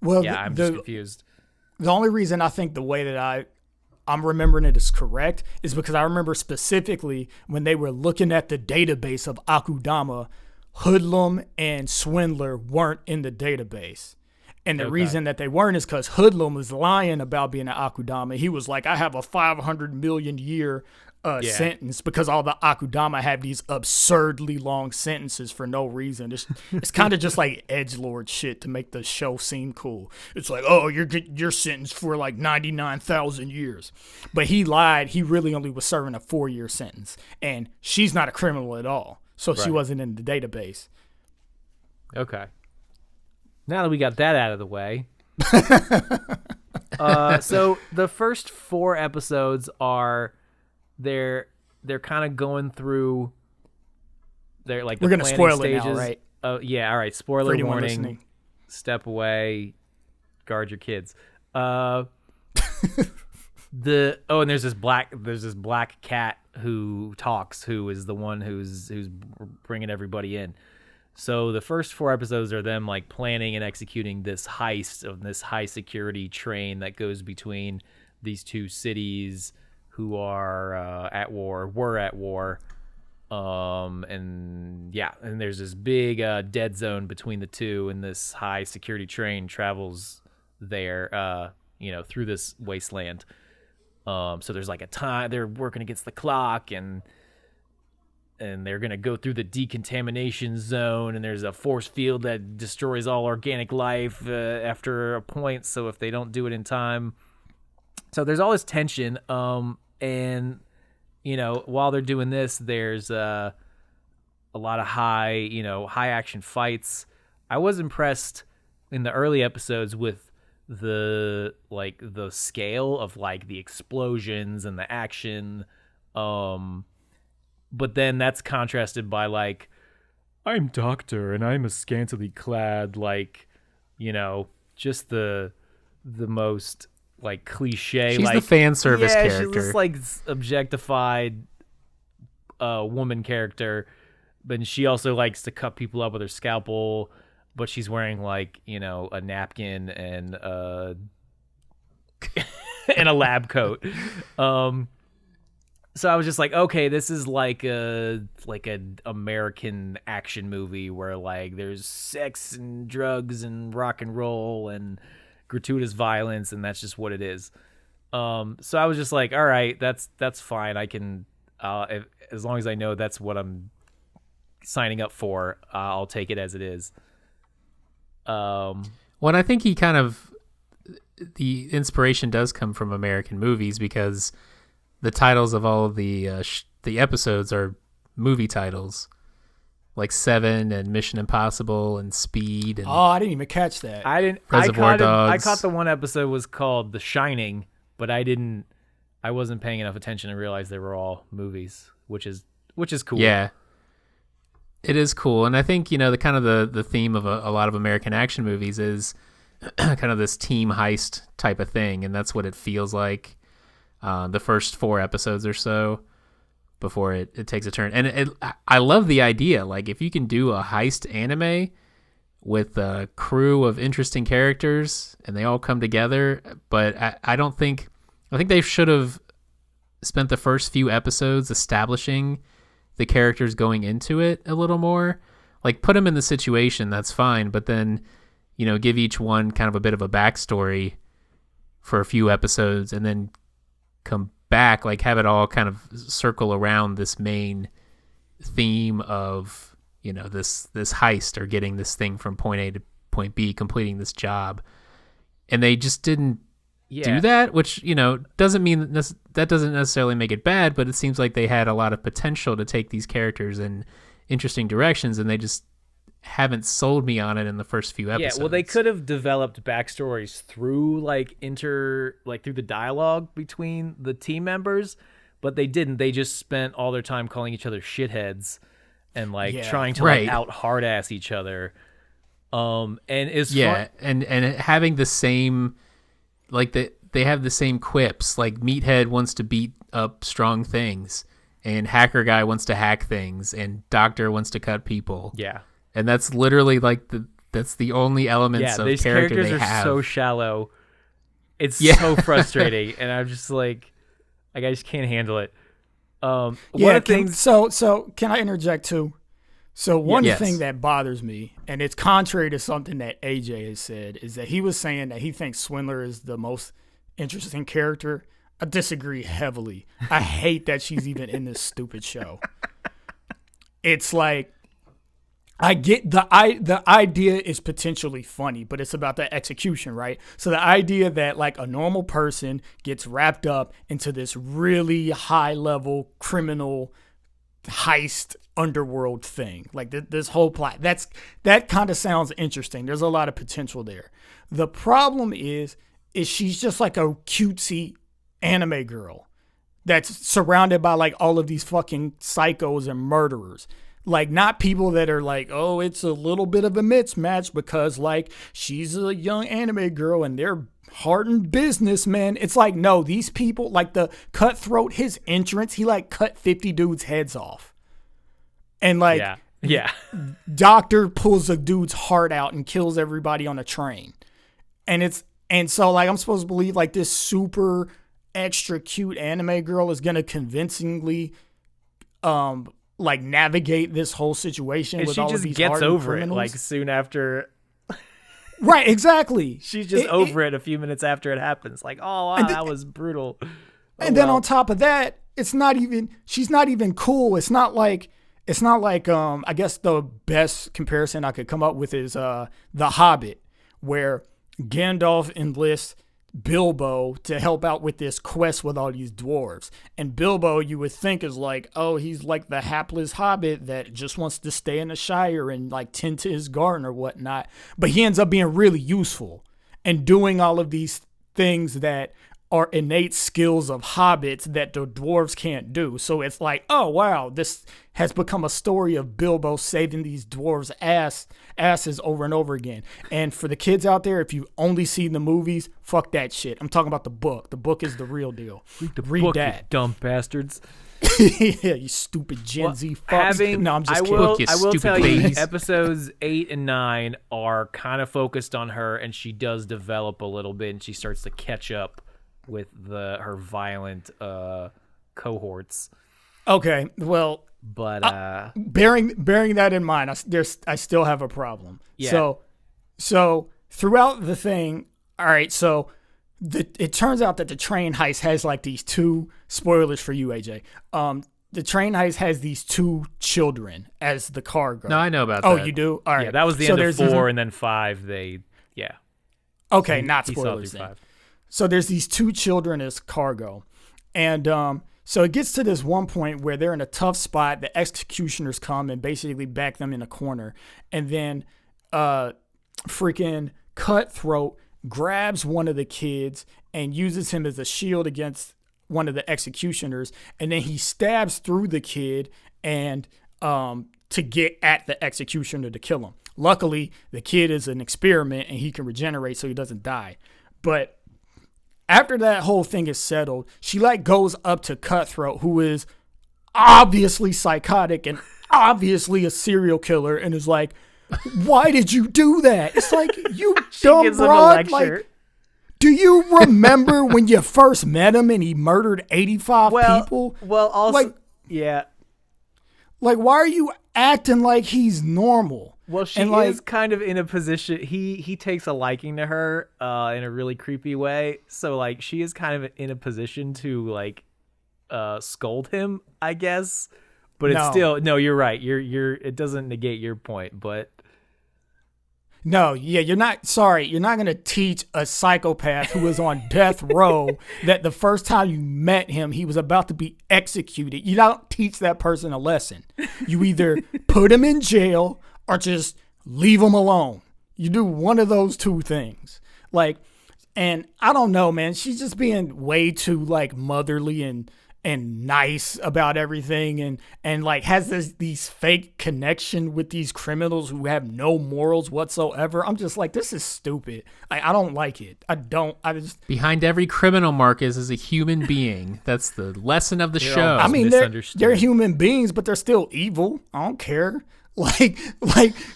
I'm just confused. The only reason I think the way that I'm remembering it is correct is because I remember specifically when they were looking at the database of Akudama, Hoodlum and Swindler weren't in the database. And the reason that they weren't is because Hoodlum was lying about being an Akudama. He was like, I have a 500 million year sentence because all the Akudama have these absurdly long sentences for no reason. It's kind of just like edgelord shit to make the show seem cool. It's like, oh, you're sentenced for like 99,000 years. But he lied. He really only was serving a 4-year sentence. And she's not a criminal at all. So she wasn't in the database. Okay. Now that we got that out of the way. So the first 4 episodes are they're kind of going through they're like We're the gonna planning spoil it now, stages. right? Yeah, all right. For Spoiler anyone warning. listening. Step away. Guard your kids. And there's this black cat who talks, who is the one who's bringing everybody in. So the first 4 episodes are them like planning and executing this heist of this high security train that goes between these 2 cities who are were at war. And there's this big dead zone between the 2, and this high security train travels there, through this wasteland. So there's like a time they're working against the clock, and they're going to go through the decontamination zone, and there's a force field that destroys all organic life after a point. So if they don't do it in time, so there's all this tension. And while they're doing this, there's a lot of high action fights. I was impressed in the early episodes with the scale of like the explosions and the action. But then that's contrasted by like, I'm Doctor and I'm a scantily clad, just the most like cliche. She's like the fan service character. She's this like objectified woman character, but she also likes to cut people up with her scalpel. But she's wearing like a napkin and and a lab coat. So I was just like, okay, this is like an American action movie where like there's sex and drugs and rock and roll and gratuitous violence, and that's just what it is. So I was just like, all right, that's fine. I can, as long as I know that's what I'm signing up for, I'll take it as it is. Well, I think the inspiration does come from American movies, because the titles of all of the episodes are movie titles, like Seven and Mission Impossible and Speed. And I didn't even catch that. I didn't. Reservoir Dogs. I caught the one episode was called The Shining, but I wasn't paying enough attention to realize they were all movies, which is cool. Yeah. It is cool, and I think the theme of a lot of American action movies is kind of this team heist type of thing, and that's what it feels like. The first 4 episodes or so before it takes a turn, and I love the idea. Like if you can do a heist anime with a crew of interesting characters and they all come together, but I think they should have spent the first few episodes establishing the characters going into it a little more. Like put them in the situation, that's fine, but then give each one kind of a bit of a backstory for a few episodes, and then come back, like have it all kind of circle around this main theme of this heist or getting this thing from point A to point B, completing this job. And they just didn't do that, which doesn't mean that doesn't necessarily make it bad, but it seems like they had a lot of potential to take these characters in interesting directions, and they just haven't sold me on it in the first few episodes. Yeah, well, they could have developed backstories through through the dialogue between the team members, but they didn't. They just spent all their time calling each other shitheads and trying to out hard ass each other. And it's fun. and having the same they have the same quips. Like Meathead wants to beat up strong things, and Hacker Guy wants to hack things, and Doctor wants to cut people. Yeah. And that's literally that's the only elements of these character characters they are have. so shallow. It's so frustrating, and I'm just like, I just can't handle it. One of the things. So can I interject too? So one Yes. thing that bothers me, and it's contrary to something that AJ has said, is that he was saying that he thinks Swindler is the most interesting character. I disagree heavily. I hate that she's even in this stupid show. It's like, I get the idea is potentially funny, but it's about the execution, right? So the idea that like a normal person gets wrapped up into this really high level criminal heist underworld thing, like this whole plot, that kind of sounds interesting. There's a lot of potential there. The problem is she's just like a cutesy anime girl that's surrounded by like all of these fucking psychos and murderers. Like, not people that are like, oh, it's a little bit of a mismatch because, like, she's a young anime girl and they're hardened businessmen. It's like, no, these people, like the Cutthroat, his entrance, he, like, cut 50 dudes' heads off. And, like, Yeah. Doctor pulls a dude's heart out and kills everybody on a train. And so, like, I'm supposed to believe, like, this super extra cute anime girl is going to convincingly, like, navigate this whole situation And with she all just of these gets hardened over criminals. it, like, soon after. Right, exactly. She's just over it a few minutes after it happens. Like, oh, wow, that was brutal. And then on top of that, she's not even cool. It's not like I guess the best comparison I could come up with is The Hobbit, where Gandalf enlists Bilbo to help out with this quest with all these dwarves. And Bilbo, you would think, is like, oh, he's like the hapless hobbit that just wants to stay in the Shire and like tend to his garden or whatnot. But he ends up being really useful and doing all of these things that are innate skills of hobbits that the dwarves can't do. So it's like, oh wow, this has become a story of Bilbo saving these dwarves asses over and over again. And for the kids out there, if you only seen the movies, fuck that shit. I'm talking about the book. The book is the real deal. Read Book, that. you dumb bastards. Yeah, you stupid Gen Z fucks. No, I'm just kidding. I will stupid tell babies. you, episodes 8 and 9 are kind of focused on her, and she does develop a little bit, and she starts to catch up with her violent cohorts. Okay, well, but bearing that in mind, I still have a problem. Yeah. So throughout the thing, all right. So it turns out that the train heist has like these two spoilers for you, AJ. The train heist has these two children as the cargo. No, I know about that. Oh, you do? All right. yeah, that was the end of 4, and then 5. Okay, not He saw spoilers through then. 5. So there's these two children as cargo. And so it gets to this one point where they're in a tough spot. The executioners come and basically back them in a corner. And then freaking Cutthroat grabs one of the kids and uses him as a shield against one of the executioners. And then he stabs through the kid and to get at the executioner to kill him. Luckily, the kid is an experiment and he can regenerate so he doesn't die. But after that whole thing is settled, she like goes up to Cutthroat, who is obviously psychotic and obviously a serial killer, and is like, why did you do that? It's like, you dumb gives him a broad. lecture. Like, do you remember when you first met him and he murdered 85 people? Well, also, Like- yeah. Like, why are you acting like he's normal? Well, she And, like- is kind of in a position. He takes a liking to her in a really creepy way. So like she is kind of in a position to like scold him, I guess. But it's No. still no. You're right. You're. It doesn't negate your point, but No, yeah, you're not going to teach a psychopath who is on death row that the first time you met him, he was about to be executed. You don't teach that person a lesson. You either put him in jail or just leave him alone. You do one of those two things. Like, and I don't know, man, she's just being way too like motherly and nice about everything and like has these fake connection with these criminals who have no morals whatsoever. I'm just like, this is stupid. I don't like it. I just Behind every criminal, Marcus, is a human being. That's the lesson of the They're show. all I mean, misunderstood. they're human beings, but they're still evil. I don't care. Like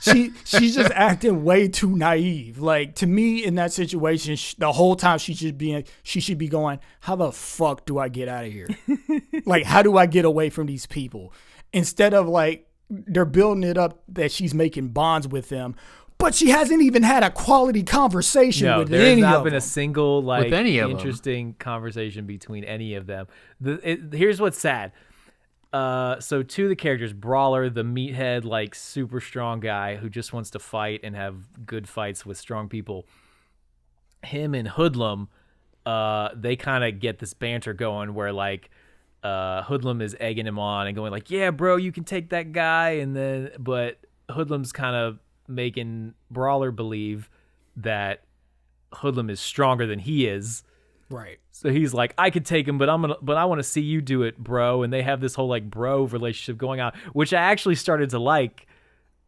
she's just acting way too naive. Like, to me, in that situation, the whole time she should be going, how the fuck do I get out of here? Like, how do I get away from these people? Instead of like, they're building it up that she's making bonds with them, but she hasn't even had a quality conversation no, with there has any not of been them. a single like With any of them. interesting conversation between any of them. Here's what's sad. So two of the characters, Brawler, the meathead, like super strong guy who just wants to fight and have good fights with strong people. Him and Hoodlum, they kind of get this banter going where like Hoodlum is egging him on and going like, yeah, bro, you can take that guy. But Hoodlum's kind of making Brawler believe that Hoodlum is stronger than he is. Right. So he's like, I could take him, but I want to see you do it, bro. And they have this whole like bro relationship going on, which I actually started to like.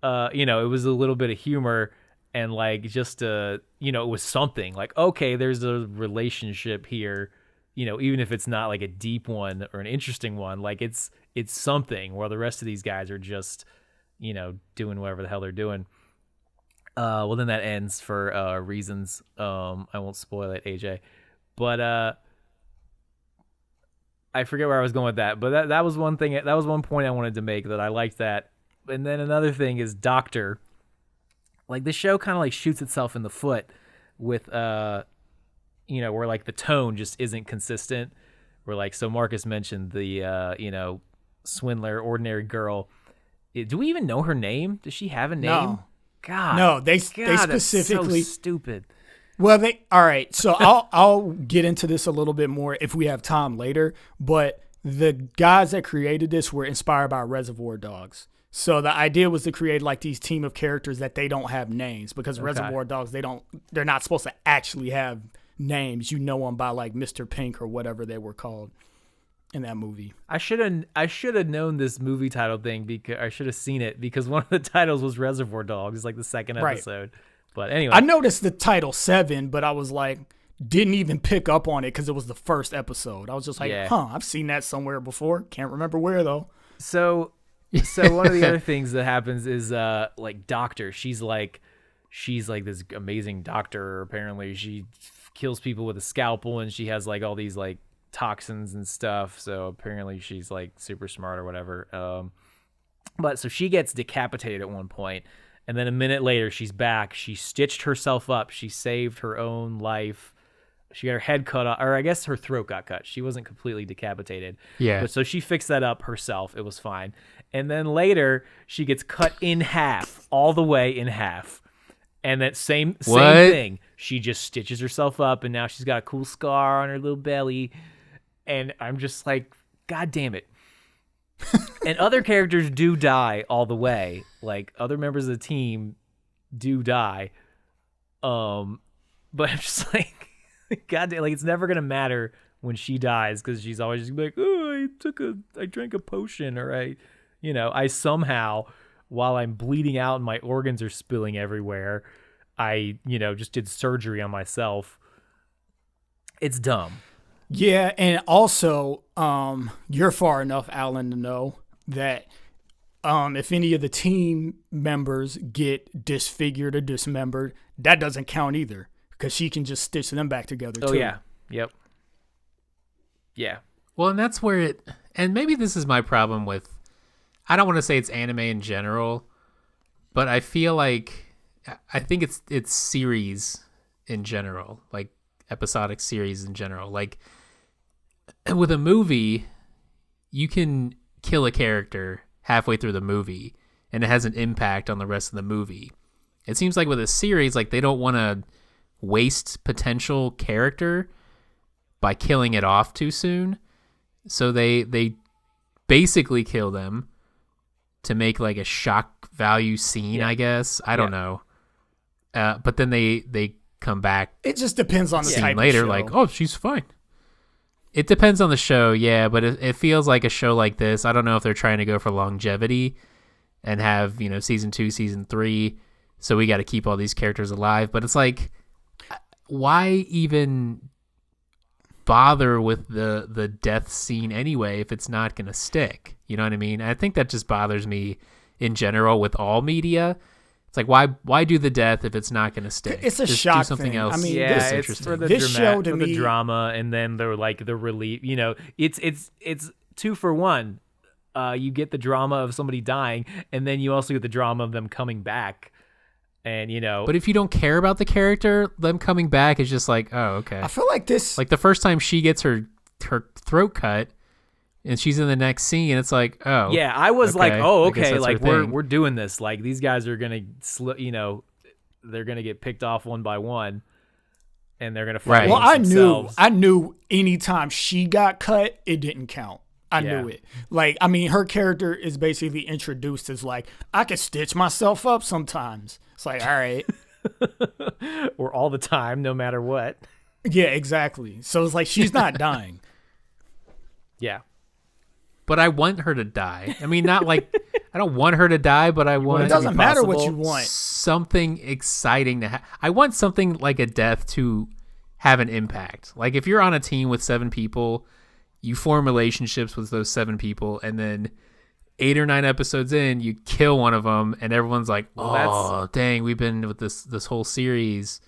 It was a little bit of humor and like just it was something like, okay, there's a relationship here, even if it's not like a deep one or an interesting one, like it's something, while the rest of these guys are just, doing whatever the hell they're doing. Well, then that ends for reasons. I won't spoil it, AJ. But I forget where I was going with that. But that was one thing. That was one point I wanted to make, that I liked that. And then another thing is Doctor. Like, the show kind of like shoots itself in the foot with where like the tone just isn't consistent. Where like, so Marcus mentioned the swindler, ordinary girl. Do we even know her name? Does she have a name? No. God. No, they God, specifically. that's so stupid. Well, all right. So I'll get into this a little bit more if we have time later. But the guys that created this were inspired by Reservoir Dogs. So the idea was to create like these team of characters that they don't have names, because Reservoir Dogs, they're not supposed to actually have names. You know them by like Mr. Pink or whatever they were called in that movie. I should have known this movie title thing, because I should have seen it, because one of the titles was Reservoir Dogs, like the second episode. Right. But anyway, I noticed the title 7, but I was like, didn't even pick up on it because it was the first episode. I was just like, I've seen that somewhere before. Can't remember where though. So one of the other things that happens is like Doctor. She's like this amazing doctor. Apparently, she kills people with a scalpel, and she has like all these like toxins and stuff. So apparently, she's like super smart or whatever. But so she gets decapitated at one point. And then a minute later, she's back. She stitched herself up. She saved her own life. She got her head cut off, or I guess her throat got cut. She wasn't completely decapitated. Yeah. But so she fixed that up herself. It was fine. And then later, she gets cut in half, all the way in half. And that same thing. She just stitches herself up, and now she's got a cool scar on her little belly. And I'm just like, God damn it. And other characters do die all the way. Like, other members of the team do die. But I'm just like, God damn, like, it's never gonna matter when she dies, because she's always just like, oh, I drank a potion, or I somehow, while I'm bleeding out and my organs are spilling everywhere, I just did surgery on myself. It's dumb. Yeah, and also, you're far enough, Alan, to know that if any of the team members get disfigured or dismembered, that doesn't count either, because she can just stitch them back together, too. Oh, yeah. Yep. Yeah. Well, and that's where and maybe this is my problem with, I don't want to say it's anime in general, but I think it's series in general, like episodic series in general. Like, with a movie, you can kill a character halfway through the movie and it has an impact on the rest of the movie. It seems like with a series, like, they don't want to waste potential character by killing it off too soon. So they basically kill them to make like a shock value scene, I guess. I don't know. But then they come back. It just depends on the type later, of show. like, oh, she's fine. It depends on the show, yeah, but it feels like a show like this. I don't know if they're trying to go for longevity and have, season 2, season 3, so we got to keep all these characters alive. But it's like, why even bother with the death scene anyway if it's not going to stick? You know what I mean? I think that just bothers me in general with all media. It's like, why do the death if it's not going to stick? It's a just shock do something thing. else. I mean, yeah, this, it's for the the drama, and then they're like the relief. It's 2 for 1. You get the drama of somebody dying, and then you also get the drama of them coming back. And but if you don't care about the character, them coming back is just like, oh, okay. I feel like this, like the first time she gets her throat cut, and she's in the next scene, it's like, oh, yeah, I was like, oh, okay, like we're doing this. Like, these guys are gonna they're gonna get picked off one by one, and they're gonna fight. Well, themselves. I knew anytime she got cut, it didn't count. I knew it. Like, I mean, her character is basically introduced as like, I can stitch myself up sometimes. It's like, all right. Or all the time, no matter what. Yeah, exactly. So it's like she's not dying. Yeah. But I want her to die. I mean, not like I don't want her to die, but I want It doesn't matter what you want. something exciting to I want something like a death to have an impact. Like if you're on a team with 7 people, you form relationships with those 7 people, and then 8 or 9 episodes in, you kill one of them, and everyone's like, "Oh, dang, we've been with this whole series."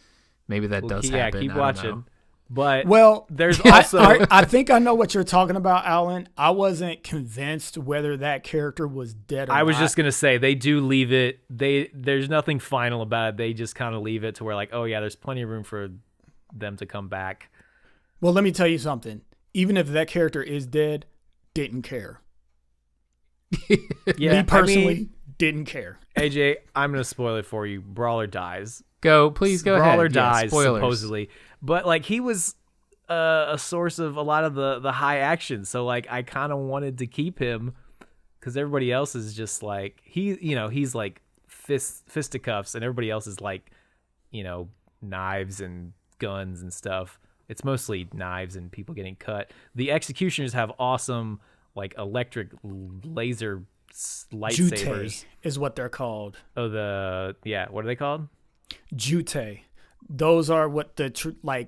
Maybe that does happen. Keep I don't watching. know. But there's also I think I know what you're talking about, Alan. I wasn't convinced whether that character was dead or not. I was just gonna say they do leave it. There's nothing final about it. They just kind of leave it to where like, oh yeah, there's plenty of room for them to come back. Well, let me tell you something. Even if that character is dead, didn't care. Yeah, Me personally, didn't care. AJ, I'm gonna spoil it for you. Brawler dies. Please go Brawler ahead. dies Spoilers. supposedly, but like he was a source of a lot of the high action. So like I kind of wanted to keep him because everybody else is just like he's like fisticuffs, and everybody else is like knives and guns and stuff. It's mostly knives and people getting cut. The executioners have awesome like electric laser lightsabers. Jute is what they're called. Oh, what are they called? Jute. Those are what the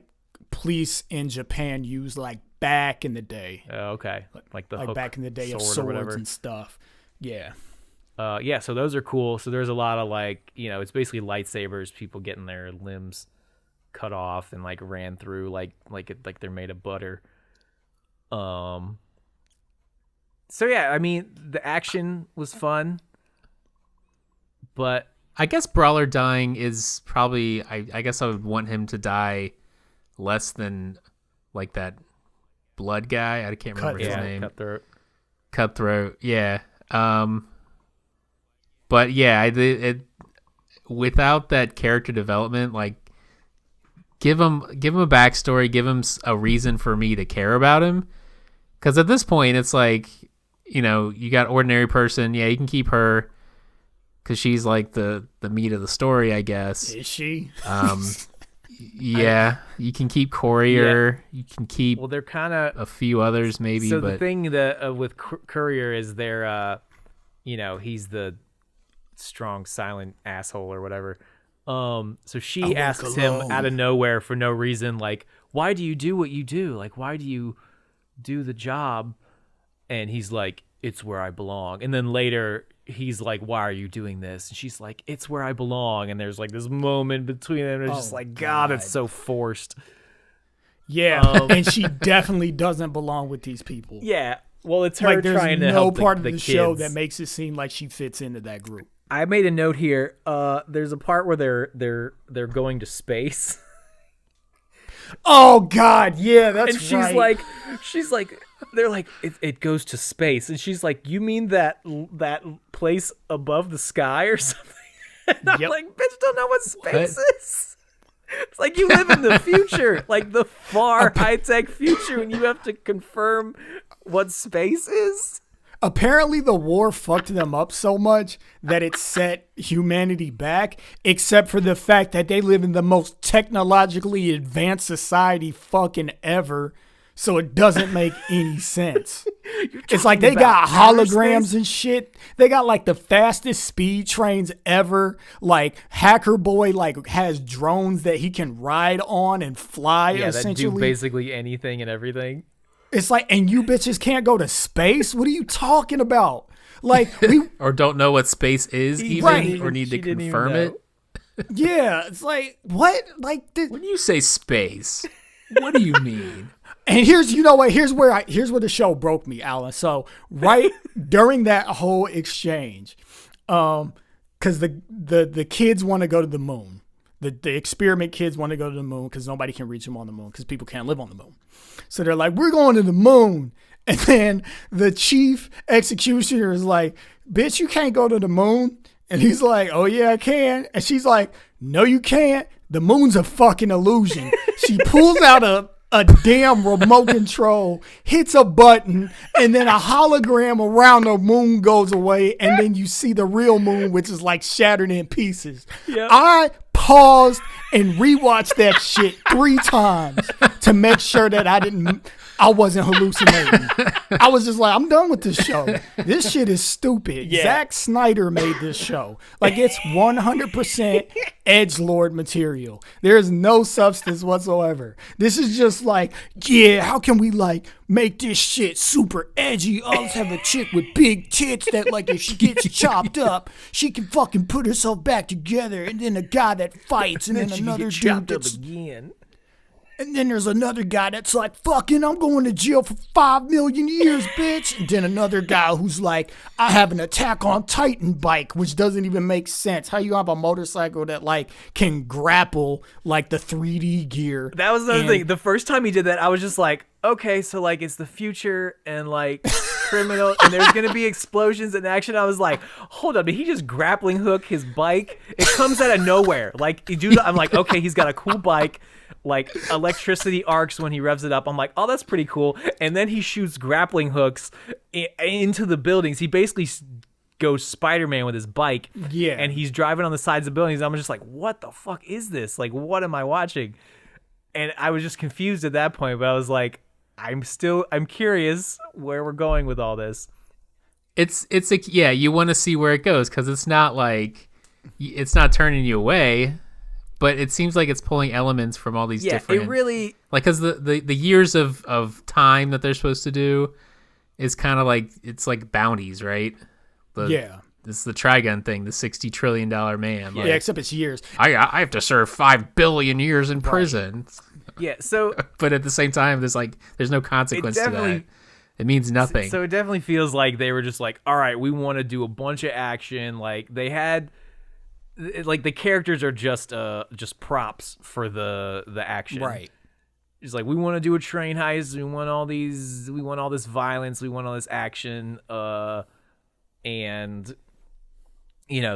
police in Japan use like back in the day. Oh, okay. Like the hook back in the day of sword or whatever. swords and stuff. Yeah. Yeah, so those are cool. So there's a lot of like, it's basically lightsabers, people getting their limbs cut off and like ran through like they're made of butter. So yeah, I mean, the action was fun, but I guess Brawler dying is probably I guess I would want him to die less than like that blood guy. I can't remember his name. Cutthroat. Yeah. But yeah, it without that character development, like give him a backstory, give him a reason for me to care about him. Because at this point, it's like, you got ordinary person. Yeah, you can keep her because she's like the meat of the story, I guess. Is she? Yeah, you can keep Courier. Yeah. You can keep they're kind of a few others maybe. So but the thing that with Courier is they're, he's the strong silent asshole or whatever. So she asks him out of nowhere for no reason, like, why do you do what you do? Like, why do you do the job? And he's like, it's where I belong. And then later he's like, why are you doing this? And she's like, it's where I belong. And there's like this moment between them. It's just like, God, it's so forced. Yeah. And she definitely doesn't belong with these people. Yeah. Well, it's her there's trying to no help part of the the kids. show that makes it seem like she fits into that group. I made a note here. There's a part where they're going to space. Oh God, yeah, that's and she's like, they're like, it goes to space, and she's like, you mean that place above the sky or something? And I'm like, bitch, don't know what space is. It's like you live in the future, like the far high tech future, and you have to confirm what space is. Apparently the war fucked them up so much that it set humanity back, except for the fact that they live in the most technologically advanced society fucking ever. So it doesn't make any sense. It's like they got holograms and shit. They got like the fastest speed trains ever. Like Hacker Boy like has drones that he can ride on and fly essentially. That do basically anything and everything. It's like, and you bitches can't go to space? What are you talking about? Like, or don't know what space is even, or need to confirm it. Yeah, it's like, what? Like, when you say space, what do you mean? And here's where the show broke me, Alan. So right during that whole exchange, because the kids want to go to the moon. The experiment kids want to go to the moon because nobody can reach them on the moon because people can't live on the moon. So they're like, we're going to the moon. And then the chief executioner is like, bitch, you can't go to the moon. And he's like, oh, yeah, I can. And she's like, no, you can't. The moon's a fucking illusion. She pulls out a damn remote control, hits a button, and then a hologram around the moon goes away, and then you see the real moon, which is like shattered in pieces. Yep. I paused and rewatched that shit 3 times to make sure that I wasn't hallucinating. I was just like, I'm done with this show. This shit is stupid. Yeah. Zack Snyder made this show. Like, it's 100% edgelord material. There is no substance whatsoever. This is just like, yeah, how can we like make this shit super edgy? Oh, let's have a chick with big tits that like if she gets chopped up, she can fucking put herself back together. And then a guy that fights, and then another dude that's again. and then there's another guy that's like, fucking, I'm going to jail for 5 million years, bitch. And then another guy who's like, I have an Attack on Titan bike, which doesn't even make sense. How you have a motorcycle that like can grapple like the 3D gear? That was another thing. The first time he did that, I was just like, okay, so like it's the future and like criminal and there's gonna be explosions and action. I was like, hold up, did he just grappling hook his bike? It comes out of nowhere. Like, I'm like, okay, he's got a cool bike. Like electricity arcs when he revs it up. I'm like, oh, that's pretty cool. And then he shoots grappling hooks into the buildings. He basically goes Spider-Man with his bike. Yeah. And he's driving on the sides of buildings. I'm just like, what the fuck is this? Like, what am I watching? And I was just confused at that point. But I was like, I'm curious where we're going with all this. It's like, yeah, you want to see where it goes because it's not turning you away. But it seems like it's pulling elements from all these different... it really... Like, because the years of time that they're supposed to do is kind of like... It's like bounties, right? Yeah. It's the Trigun thing, the $60 trillion man. Yeah, except it's years. I have to serve 5 billion years in prison. Yeah, so... But at the same time, there's no consequence to that. It means nothing. So it definitely feels like they were just like, all right, we want to do a bunch of action. Like, they had... Like the characters are just props for the action. Right. It's like we want to do a train heist. We want all this violence. We want all this action. And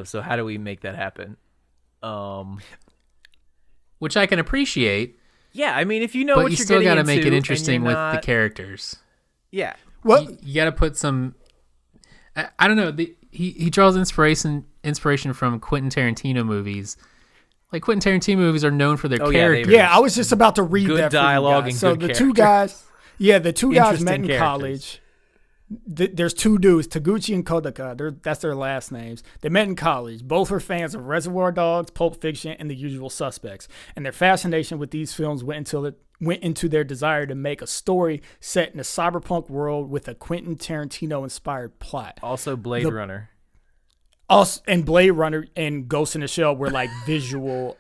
so how do we make that happen? Which I can appreciate. Yeah, I mean, if you know but what you you're still getting got to into make it interesting with not... the characters. Yeah. Well, you got to put some. I don't know. He draws inspiration from Quentin Tarantino movies. Like, Quentin Tarantino movies are known for their characters. Yeah, I was just about to read good that. Dialogue for you guys. and So good the two guys, the two guys met in Interesting college. There's 2 dudes, Taguchi and Kodaka. That's their last names. They met in college. Both were fans of Reservoir Dogs, Pulp Fiction, and The Usual Suspects. And their fascination with these films went into their desire to make a story set in a cyberpunk world with a Quentin Tarantino-inspired plot. Also, Blade Runner. Also, and Blade Runner and Ghost in the Shell were like visual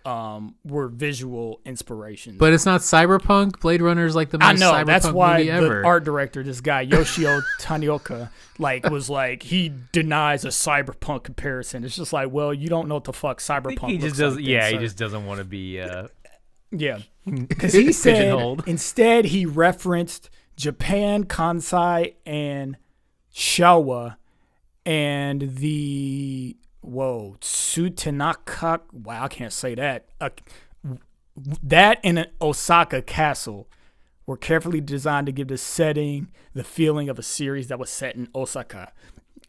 inspirations. But it's not cyberpunk. Blade Runner is like the most cyberpunk that's why movie ever. The art director, this guy Yoshio Tanioka, was like, he denies a cyberpunk comparison. It's just like, well, you don't know what the fuck cyberpunk. He just doesn't. He just doesn't want to be. Yeah, because he said pigeonholed. Instead he referenced Japan, Kansai, and Showa. And the Tsutenaka, wow, I can't say that. That and an Osaka castle were carefully designed to give the setting the feeling of a series that was set in Osaka.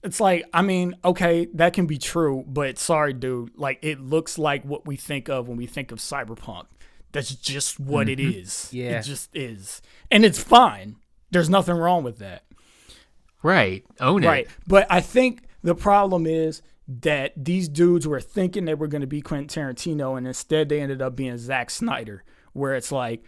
It's like, I mean, okay, that can be true, but sorry, dude. Like, it looks like what we think of when we think of cyberpunk. That's just what it is. Yeah. It just is. And it's fine. There's nothing wrong with that. Right. Own it. Right. But I think the problem is that these dudes were thinking they were going to be Quentin Tarantino, and instead they ended up being Zack Snyder, where it's like,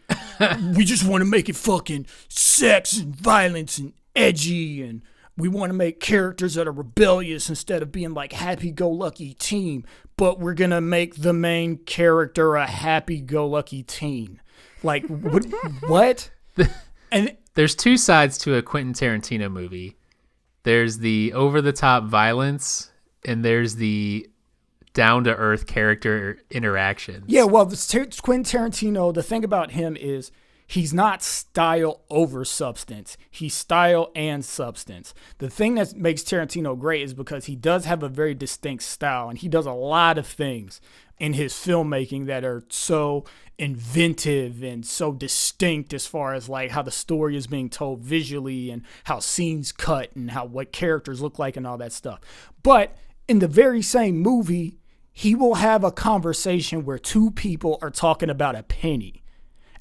we just want to make it fucking sex and violence and edgy, and we want to make characters that are rebellious instead of being like happy-go-lucky team, but we're going to make the main character a happy-go-lucky teen. Like, what? And there's 2 sides to a Quentin Tarantino movie. There's the over-the-top violence, and there's the down-to-earth character interactions. Yeah, well, Quentin Tarantino, the thing about him is he's not style over substance. He's style and substance. The thing that makes Tarantino great is because he does have a very distinct style, and he does a lot of things in his filmmaking that are so inventive and so distinct as far as like how the story is being told visually and how scenes cut and what characters look like and all that stuff. But in the very same movie, he will have a conversation where two people are talking about a penny.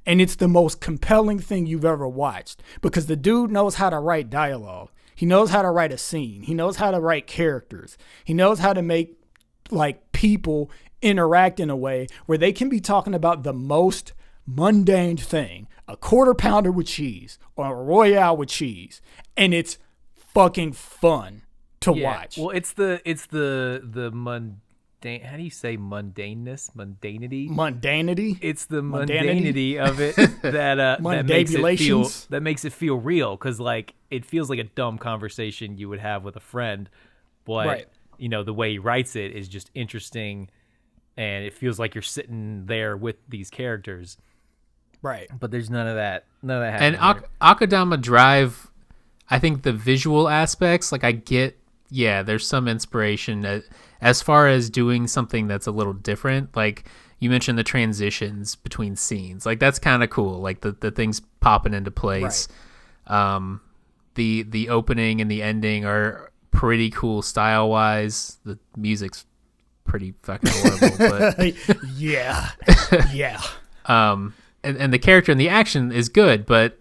And it's the most compelling thing you've ever watched because the dude knows how to write dialogue. He knows how to write a scene. He knows how to write characters. He knows how to make like people interact in a way where they can be talking about the most mundane thing, a quarter pounder with cheese or a Royale with cheese. And it's fucking fun to watch. Well, it's the mundane. How do you say mundaneness? Mundanity. It's the mundanity of it that makes it feel real. Because like it feels like a dumb conversation you would have with a friend, but the way he writes it is just interesting, and it feels like you're sitting there with these characters. Right. But there's none of that. None of that And happening. Akudama Drive, I think the visual aspects, like I get, there's some inspiration that, as far as doing something that's a little different, like you mentioned the transitions between scenes, like that's kind of cool. Like the things popping into place. Right. The opening and the ending are pretty cool style wise. The music's pretty fucking horrible, but yeah. And the character and the action is good, but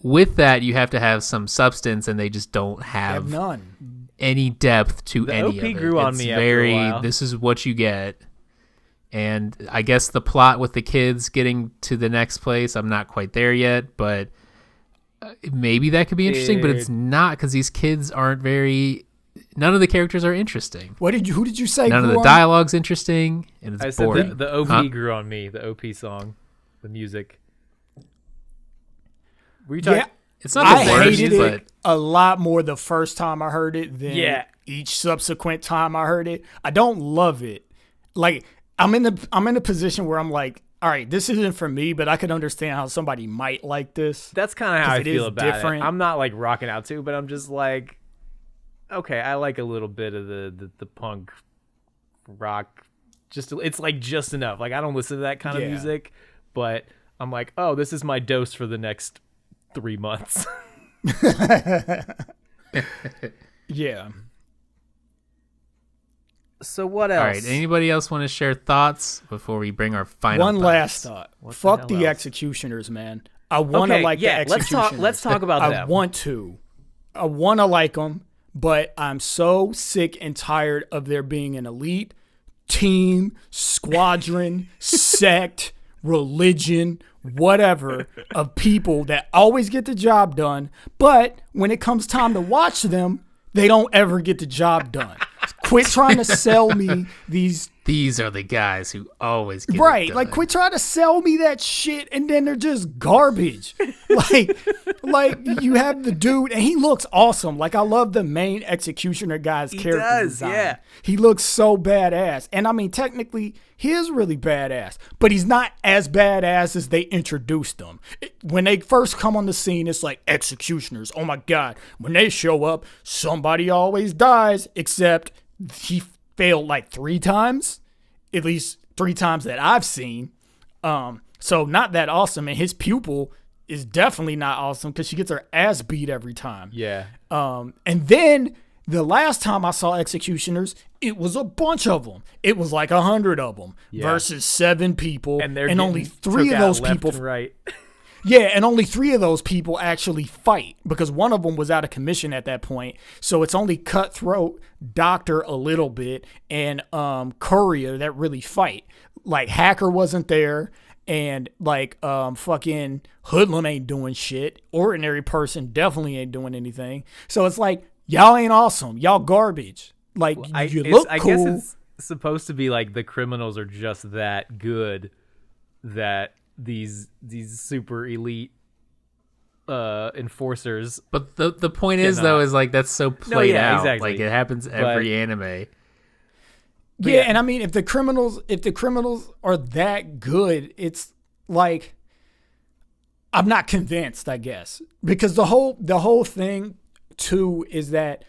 with that you have to have some substance, and they just don't have none. Any depth to the any OP of it. Grew on it's me very, after a while. This is what you get. And I guess the plot with the kids getting to the next place, I'm not quite there yet, but maybe that could be interesting, but it's not, because these kids aren't none of the characters are interesting. Who did you say? None of the dialogue's interesting, and it's boring. Said the OP grew on me, the OP song, the music. Were you talking? Yeah. It's not I the worst, hated but it a lot more the first time I heard it than each subsequent time I heard it. I don't love it. Like I'm in a position where I'm like, all right, this isn't for me, but I can understand how somebody might like this. That's kind of how I feel about it. I'm not like rocking out to, but I'm just like, okay, I like a little bit of the punk rock. It's like just enough. Like I don't listen to that kind of music, but I'm like, oh, this is my dose for the next 3 months. Yeah. So what else? All right. Anybody else want to share thoughts before we bring our final One thoughts? last thought. Fuck the executioners, man. I want to like the executioners. Let's talk about them. I want to like them, but I'm so sick and tired of there being an elite team, squadron, sect, religion, whatever, of people that always get the job done, but when it comes time to watch them, they don't ever get the job done. Quit trying to sell me these are the guys who always get right. it done. Like, quit trying to sell me that shit, and then they're just garbage. like you have the dude, and he looks awesome. Like, I love the main executioner guy's character design. Yeah. He looks so badass, and I mean, technically, he is really badass, but he's not as badass as they introduced him. When they first come on the scene, it's like executioners. Oh my god! When they show up, somebody always dies, except he failed like 3 times, at least 3 times that I've seen. So not that awesome. And his pupil is definitely not awesome because she gets her ass beat every time. Yeah. And then the last time I saw executioners, it was a bunch of them. It was like 100 of them versus 7 people, and only 3 of those people. Right. Yeah, and only 3 of those people actually fight because one of them was out of commission at that point. So it's only Cutthroat, Doctor a little bit, and Courier that really fight. Like Hacker wasn't there, and like fucking Hoodlum ain't doing shit. Ordinary Person definitely ain't doing anything. So it's like, y'all ain't awesome. Y'all garbage. Like, you look cool. I guess it's supposed to be like the criminals are just that good that these super elite enforcers. But the point is though is like that's so played out. Exactly. Like it happens every anime. Yeah, and I mean if the criminals are that good, it's like I'm not convinced, I guess. Because the whole thing too is that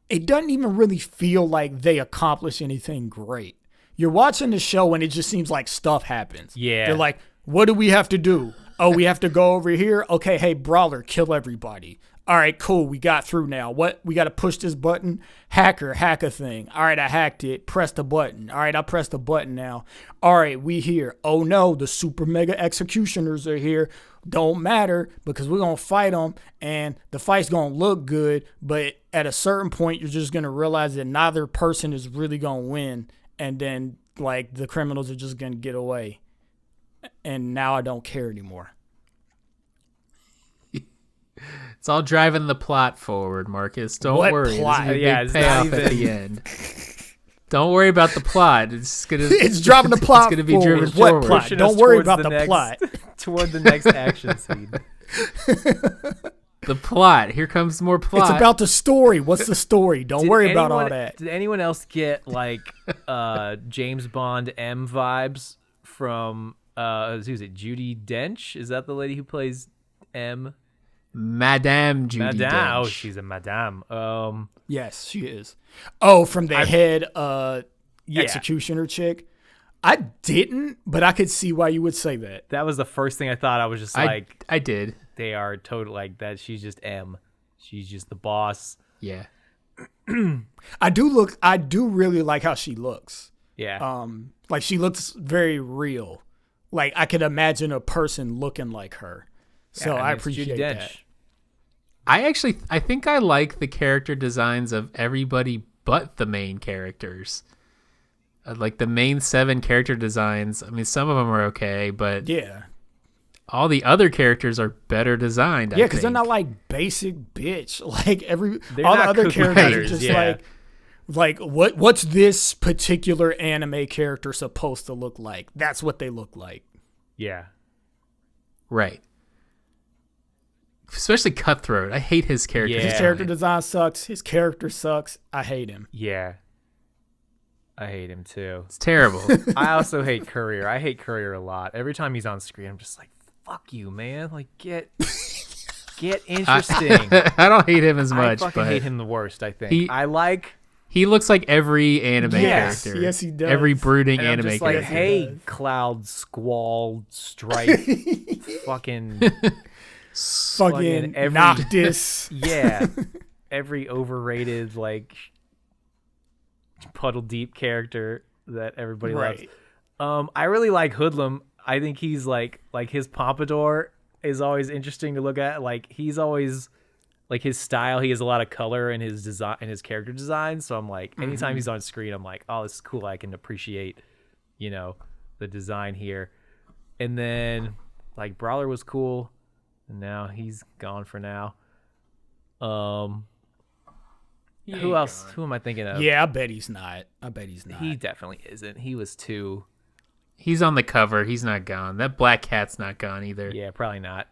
it doesn't even really feel like they accomplish anything great. You're watching the show and it just seems like stuff happens. Yeah. They're like, what do we have to do? Oh, we have to go over here? Okay, hey, Brawler, kill everybody. All right, cool. We got through now. What? We got to push this button. Hack a thing. All right, I hacked it. Press the button. All right, I pressed the button now. All right, we here. Oh no, the super mega executioners are here. Don't matter because we're going to fight them and the fight's going to look good. But at a certain point, you're just going to realize that neither person is really going to win. And then like the criminals are just going to get away. And now I don't care anymore. It's all driving the plot forward, Marcus. Don't What worry. plot? There's Yeah, a big it's not payoff even- at the end. Don't worry about the plot. It's driving the plot It's gonna be forward. driven What forward. plot? Pushing Don't us worry towards about the next, plot. Toward the next action scene. The plot. Here comes more plot. It's about the story. What's the story? Don't Did worry about all anyone- that. Did anyone else get like James Bond M vibes from who's it? Judi Dench? Is that the lady who plays M? Madame Judi Madame. Dench. Oh, she's a madame. Yes, she is. Oh, from the head Yeah. executioner chick. I didn't, but I could see why you would say that. That was the first thing I thought. I was just like, I did. they are total like that. She's just M. She's just the boss. Yeah. I do really like how she looks. Yeah. Like she looks very real. Like I could imagine a person looking like her. So Yeah, I it's Judi appreciate Dench. that. I think I like the character designs of everybody but the main characters. Like the main 7 character designs. I mean, some of them are okay, but Yeah. all the other characters are better designed. Yeah, because they're not like basic bitch. Like They're all the not other cookie characters are cutters, just yeah. like what's this particular anime character supposed to look like? That's what they look like. Yeah. Right. Especially Cutthroat. I hate his character. Yeah. His character design sucks. His character sucks. I hate him. Yeah. I hate him too. It's terrible. I also hate Courier. I hate Courier a lot. Every time he's on screen, I'm just like, fuck you, man. Like, get interesting. I don't hate him as I much, fucking but hate him the worst, I think. He- I like... he looks like every anime Yes, character. yes, he does. Every brooding And I'm anime just like, character. hey, Cloud, Squall, Stripe, fucking Fucking every- Noctis. yeah, every overrated like puddle deep character that everybody Right. loves. I really like Hoodlum. I think he's like his pompadour is always interesting to look at. Like he's always like his style. He has a lot of color in his design and his character design. So I'm like, anytime he's on screen, I'm like, oh, this is cool. I can appreciate, the design here. And then like Brawler was cool. And now he's gone for now. Who else? Who am I thinking of? Yeah, I bet he's not. He definitely isn't. He was too. He's on the cover. He's not gone. That black cat's not gone either. Yeah, probably not.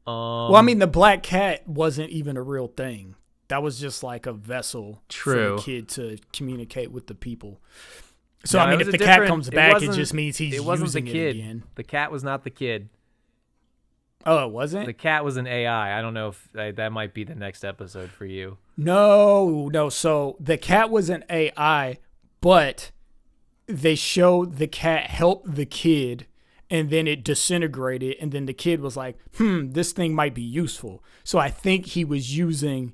Well, I mean, the black cat wasn't even a real thing. That was just like a vessel for True. the kid to communicate with the people. So, No, I it mean, was if a the cat different- comes it back, it wasn't- just means he's it wasn't the using kid. it again. The cat was not the kid. Oh, it wasn't? The cat was an AI. I don't know if that might be the next episode for you. No. So the cat was an AI, but they showed the cat help the kid and then it disintegrated. And then the kid was like, this thing might be useful. So I think he was using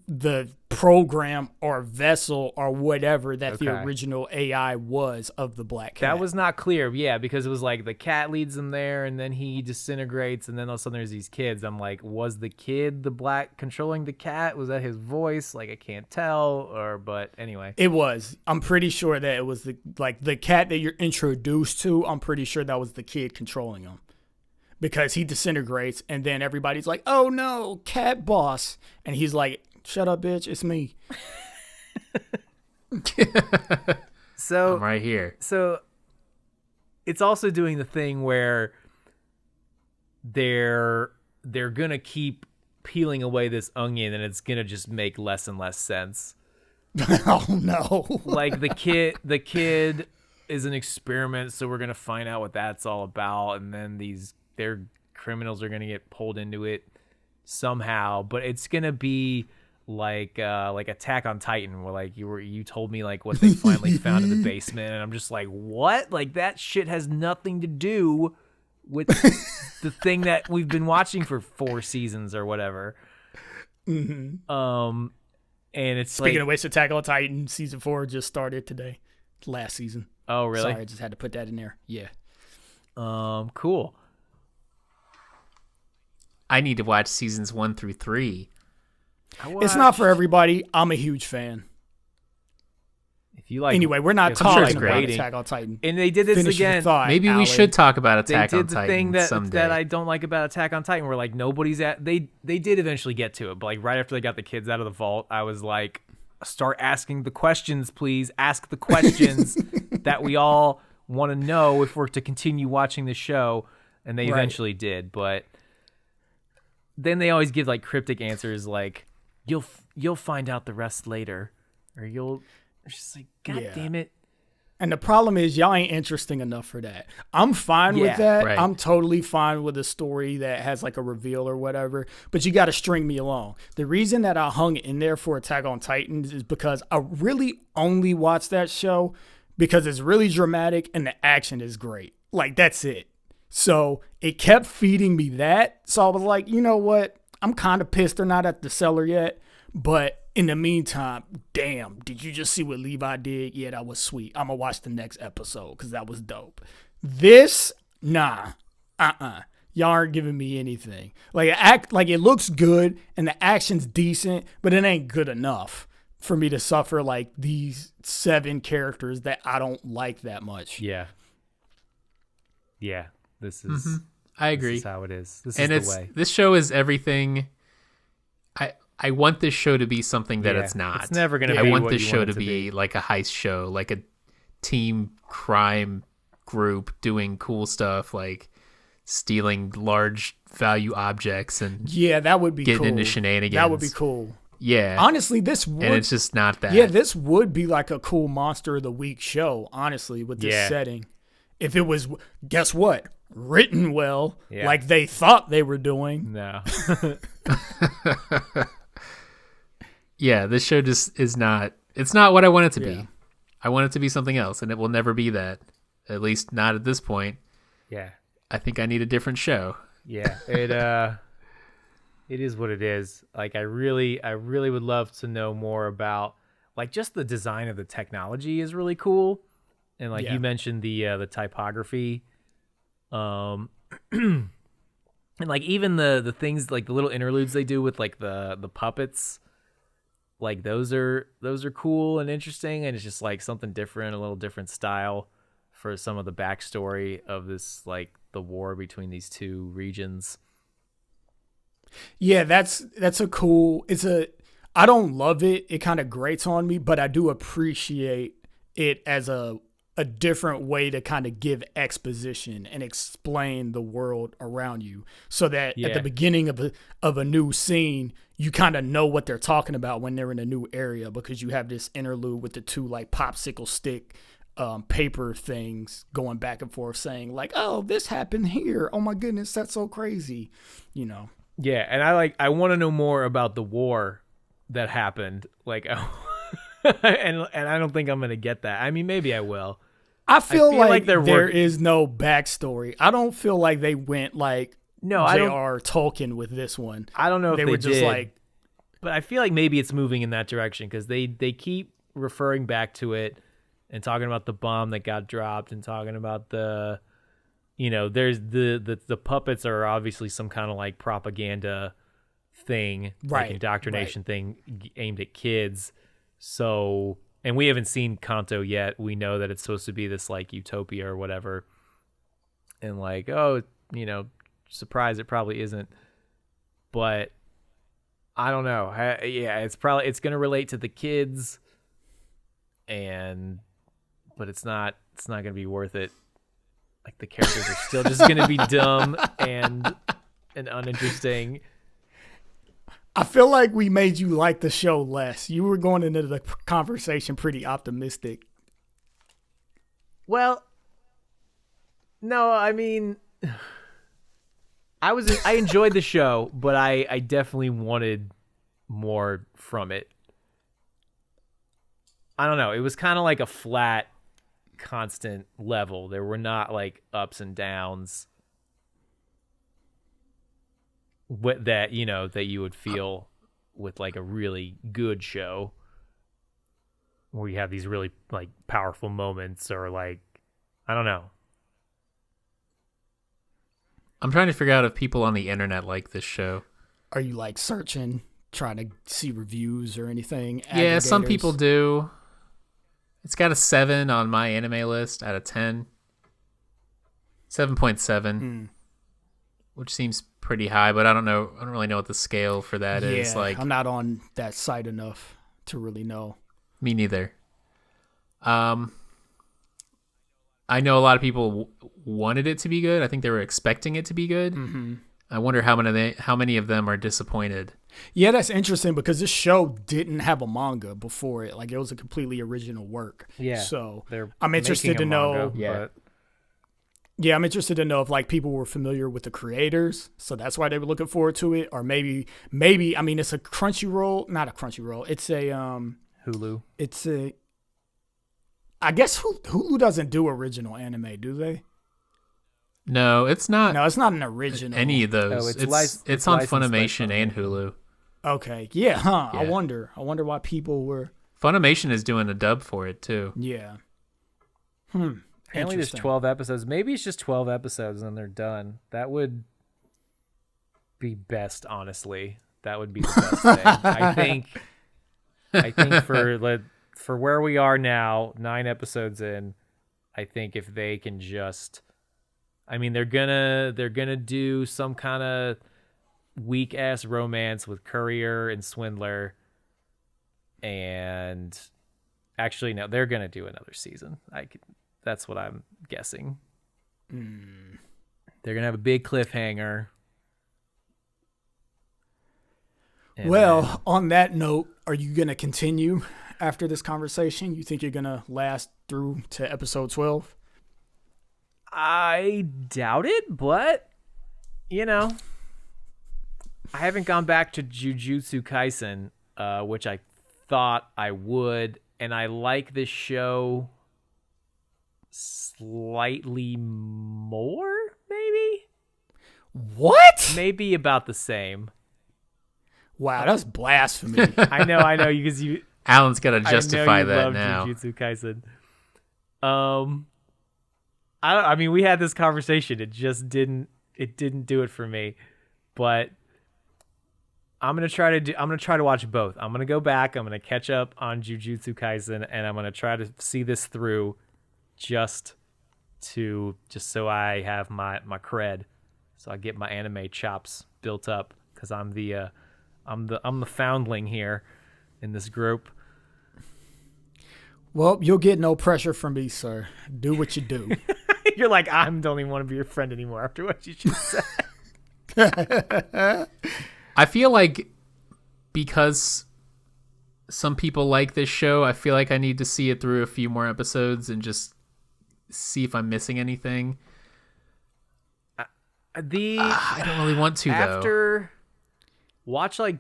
the program or vessel or whatever that the Okay. original AI was of the black cat. That was not clear, yeah, because it was like the cat leads them there, and then he disintegrates, and then all of a sudden there's these kids. I'm like, was the kid the black controlling the cat? Was that his voice? Like I can't tell, but anyway. It was. I'm pretty sure that it was the cat that you're introduced to. I'm pretty sure that was the kid controlling him, because he disintegrates, and then everybody's like, "Oh no, cat boss!" And he's like, "Shut up, bitch! It's me." So I'm right here. So it's also doing the thing where they're gonna keep peeling away this onion, and it's gonna just make less and less sense. Oh no! Like the kid is an experiment, so we're gonna find out what that's all about, and then their criminals are gonna get pulled into it somehow. But it's gonna be like Attack on Titan, where like you told me like what they finally found in the basement, and I'm just like, what? Like that shit has nothing to do with the thing that we've been watching for 4 seasons or whatever. Mm-hmm. And it's Speaking like, of which, Attack on Titan season 4 just started today, last season. oh really? Sorry, I just had to put that in there. Yeah. Cool. I need to watch seasons 1 through 3. It's not for everybody. I'm a huge fan. If you like, Anyway, we're not if you like talking about rating. Attack on Titan. And they did this Finish your again. thought, Maybe we Allie. should talk about They Attack on did the Titan thing that someday. that I don't like about Attack on Titan, where like nobody's at. They did eventually get to it, but like right after they got the kids out of the vault, I was like, start asking the questions, please. Ask the questions that we all want to know if we're to continue watching the show. And they eventually did, but then they always give like cryptic answers, like you'll find out the rest later, or you'll. It's just like, God damn it. And the problem is, y'all ain't interesting enough for that. I'm fine with that. Right. I'm totally fine with a story that has like a reveal or whatever, but you got to string me along. The reason that I hung in there for Attack on Titans is because I really only watch that show because it's really dramatic and the action is great. Like, that's it. So it kept feeding me that. So I was like, you know what? I'm kind of pissed they're not at the cellar yet, but in the meantime, damn, did you just see what Levi did? Yeah, that was sweet. I'm going to watch the next episode because that was dope. This, nah, y'all aren't giving me anything. Like, it looks good and the action's decent, but it ain't good enough for me to suffer like these 7 characters that I don't like that much. Yeah. Yeah. This is. I agree. This is how it is. This And is the way. this show is everything. I want this show to be something that it's not. It's never gonna. I be want what this you show want to it be like a heist show, like a team crime group doing cool stuff, like stealing large value objects and Yeah, that would be getting cool. into shenanigans. That would be cool. Yeah. Honestly, this would. And it's just not that. Yeah, this would be like a cool Monster of the Week show, honestly, with this setting. If it was, guess what? Written well, like they thought they were doing. No. Yeah, this show just is not. It's not what I want it to Yeah. be. I want it to be something else, and it will never be that. At least not at this point. Yeah. I think I need a different show. Yeah. It is what it is. Like, I really would love to know more about, like, just the design of the technology is really cool, and like you mentioned the typography, and like even the things, like the little interludes they do with like the puppets. Like those are cool and interesting, and it's just like something different, a little different style for some of the backstory of this, like the war between these two regions. Yeah, that's a cool. I don't love it. It kind of grates on me, but I do appreciate it as a different way to kind of give exposition and explain the world around you, so that at the beginning of a new scene, you kind of know what they're talking about when they're in a new area, because you have this interlude with the 2 like popsicle stick paper things going back and forth saying like, oh, this happened here. Oh my goodness, that's so crazy. You know? Yeah. And I want to know more about the war that happened. Like, and I don't think I'm going to get that. I mean, maybe I will. I feel like there working. is no backstory. I don't feel like they went like J.R. Tolkien with this one. I don't know if they were just did, like, but I feel like maybe it's moving in that direction, because they keep referring back to it and talking about the bomb that got dropped and talking about the, there's the puppets are obviously some kind of like propaganda thing, right, like indoctrination thing aimed at kids. So, and we haven't seen Kanto yet. We know that it's supposed to be this like utopia or whatever. And like, oh, surprise, it probably isn't. But I don't know. It's going to relate to the kids, but it's not going to be worth it. Like, the characters are still just going to be dumb and uninteresting. I feel like we made you like the show less. You were going into the conversation pretty optimistic. Well, no, I mean, I enjoyed the show, but I definitely wanted more from it. I don't know. It was kind of like a flat, constant level. There were not like ups and downs. what that that you would feel with like a really good show where you have these really like powerful moments, or like, I don't know. I'm trying to figure out if people on the internet like this show. Are you like searching, trying to see reviews or anything? Yeah, some Aggregators? people do. It's got a 7 on my anime list out of 10. 7.7, which seems pretty high, but I don't know. I don't really know what the scale for that is. Like, I'm not on that site enough to really know. Me neither. I know a lot of people wanted it to be good. I think they were expecting it to be good. Mm-hmm. I wonder how many of them are disappointed. Yeah, that's interesting because this show didn't have a manga before it. Like, it was a completely original work. Yeah. So They're I'm interested to making a manga, know. Yeah. but Yeah, I'm interested to know if like people were familiar with the creators, so that's why they were looking forward to it, or maybe I mean it's a Crunchyroll, not a Crunchyroll. It's a Hulu. It's a. I guess Hulu doesn't do original anime, do they? No, it's not. No, it's not an original. Any of those. Oh, it's it's on licensed by Funimation and Hulu. Okay, yeah, huh? Yeah. I wonder why people were. Funimation is doing a dub for it too. Yeah. Apparently there's Interesting. 12 episodes. Maybe it's just 12 episodes and then they're done. That would be best, honestly. That would be the best thing. I think for where we are now, 9 episodes in, I think if they can just, I mean, they're gonna do some kind of weak ass romance with Courier and Swindler, and actually no, they're gonna do another season. That's what I'm guessing. They're gonna have a big cliffhanger. And Well, on that note, are you gonna continue after this conversation? You think you're gonna last through to episode 12? I doubt it, but I haven't gone back to Jujutsu Kaisen, which I thought I would, and I like this show slightly more, maybe? What? Maybe about the same. Wow, that's blasphemy. I know, because you Alan's got to I know justify you that love now. Jujutsu Kaisen. I mean, we had this conversation. It just didn't do it for me. But I'm gonna try to watch both. I'm gonna go back. I'm gonna catch up on Jujutsu Kaisen, and I'm gonna try to see this through, just so I have my cred, so I get my anime chops built up, because I'm the foundling here in this group. Well, you'll get no pressure from me, sir. Do what you do. You're like, I don't even want to be your friend anymore after what you just said. I feel like because some people like this show, I feel like I need to see it through a few more episodes and just see if I'm missing anything. I don't really want to, though. After watch like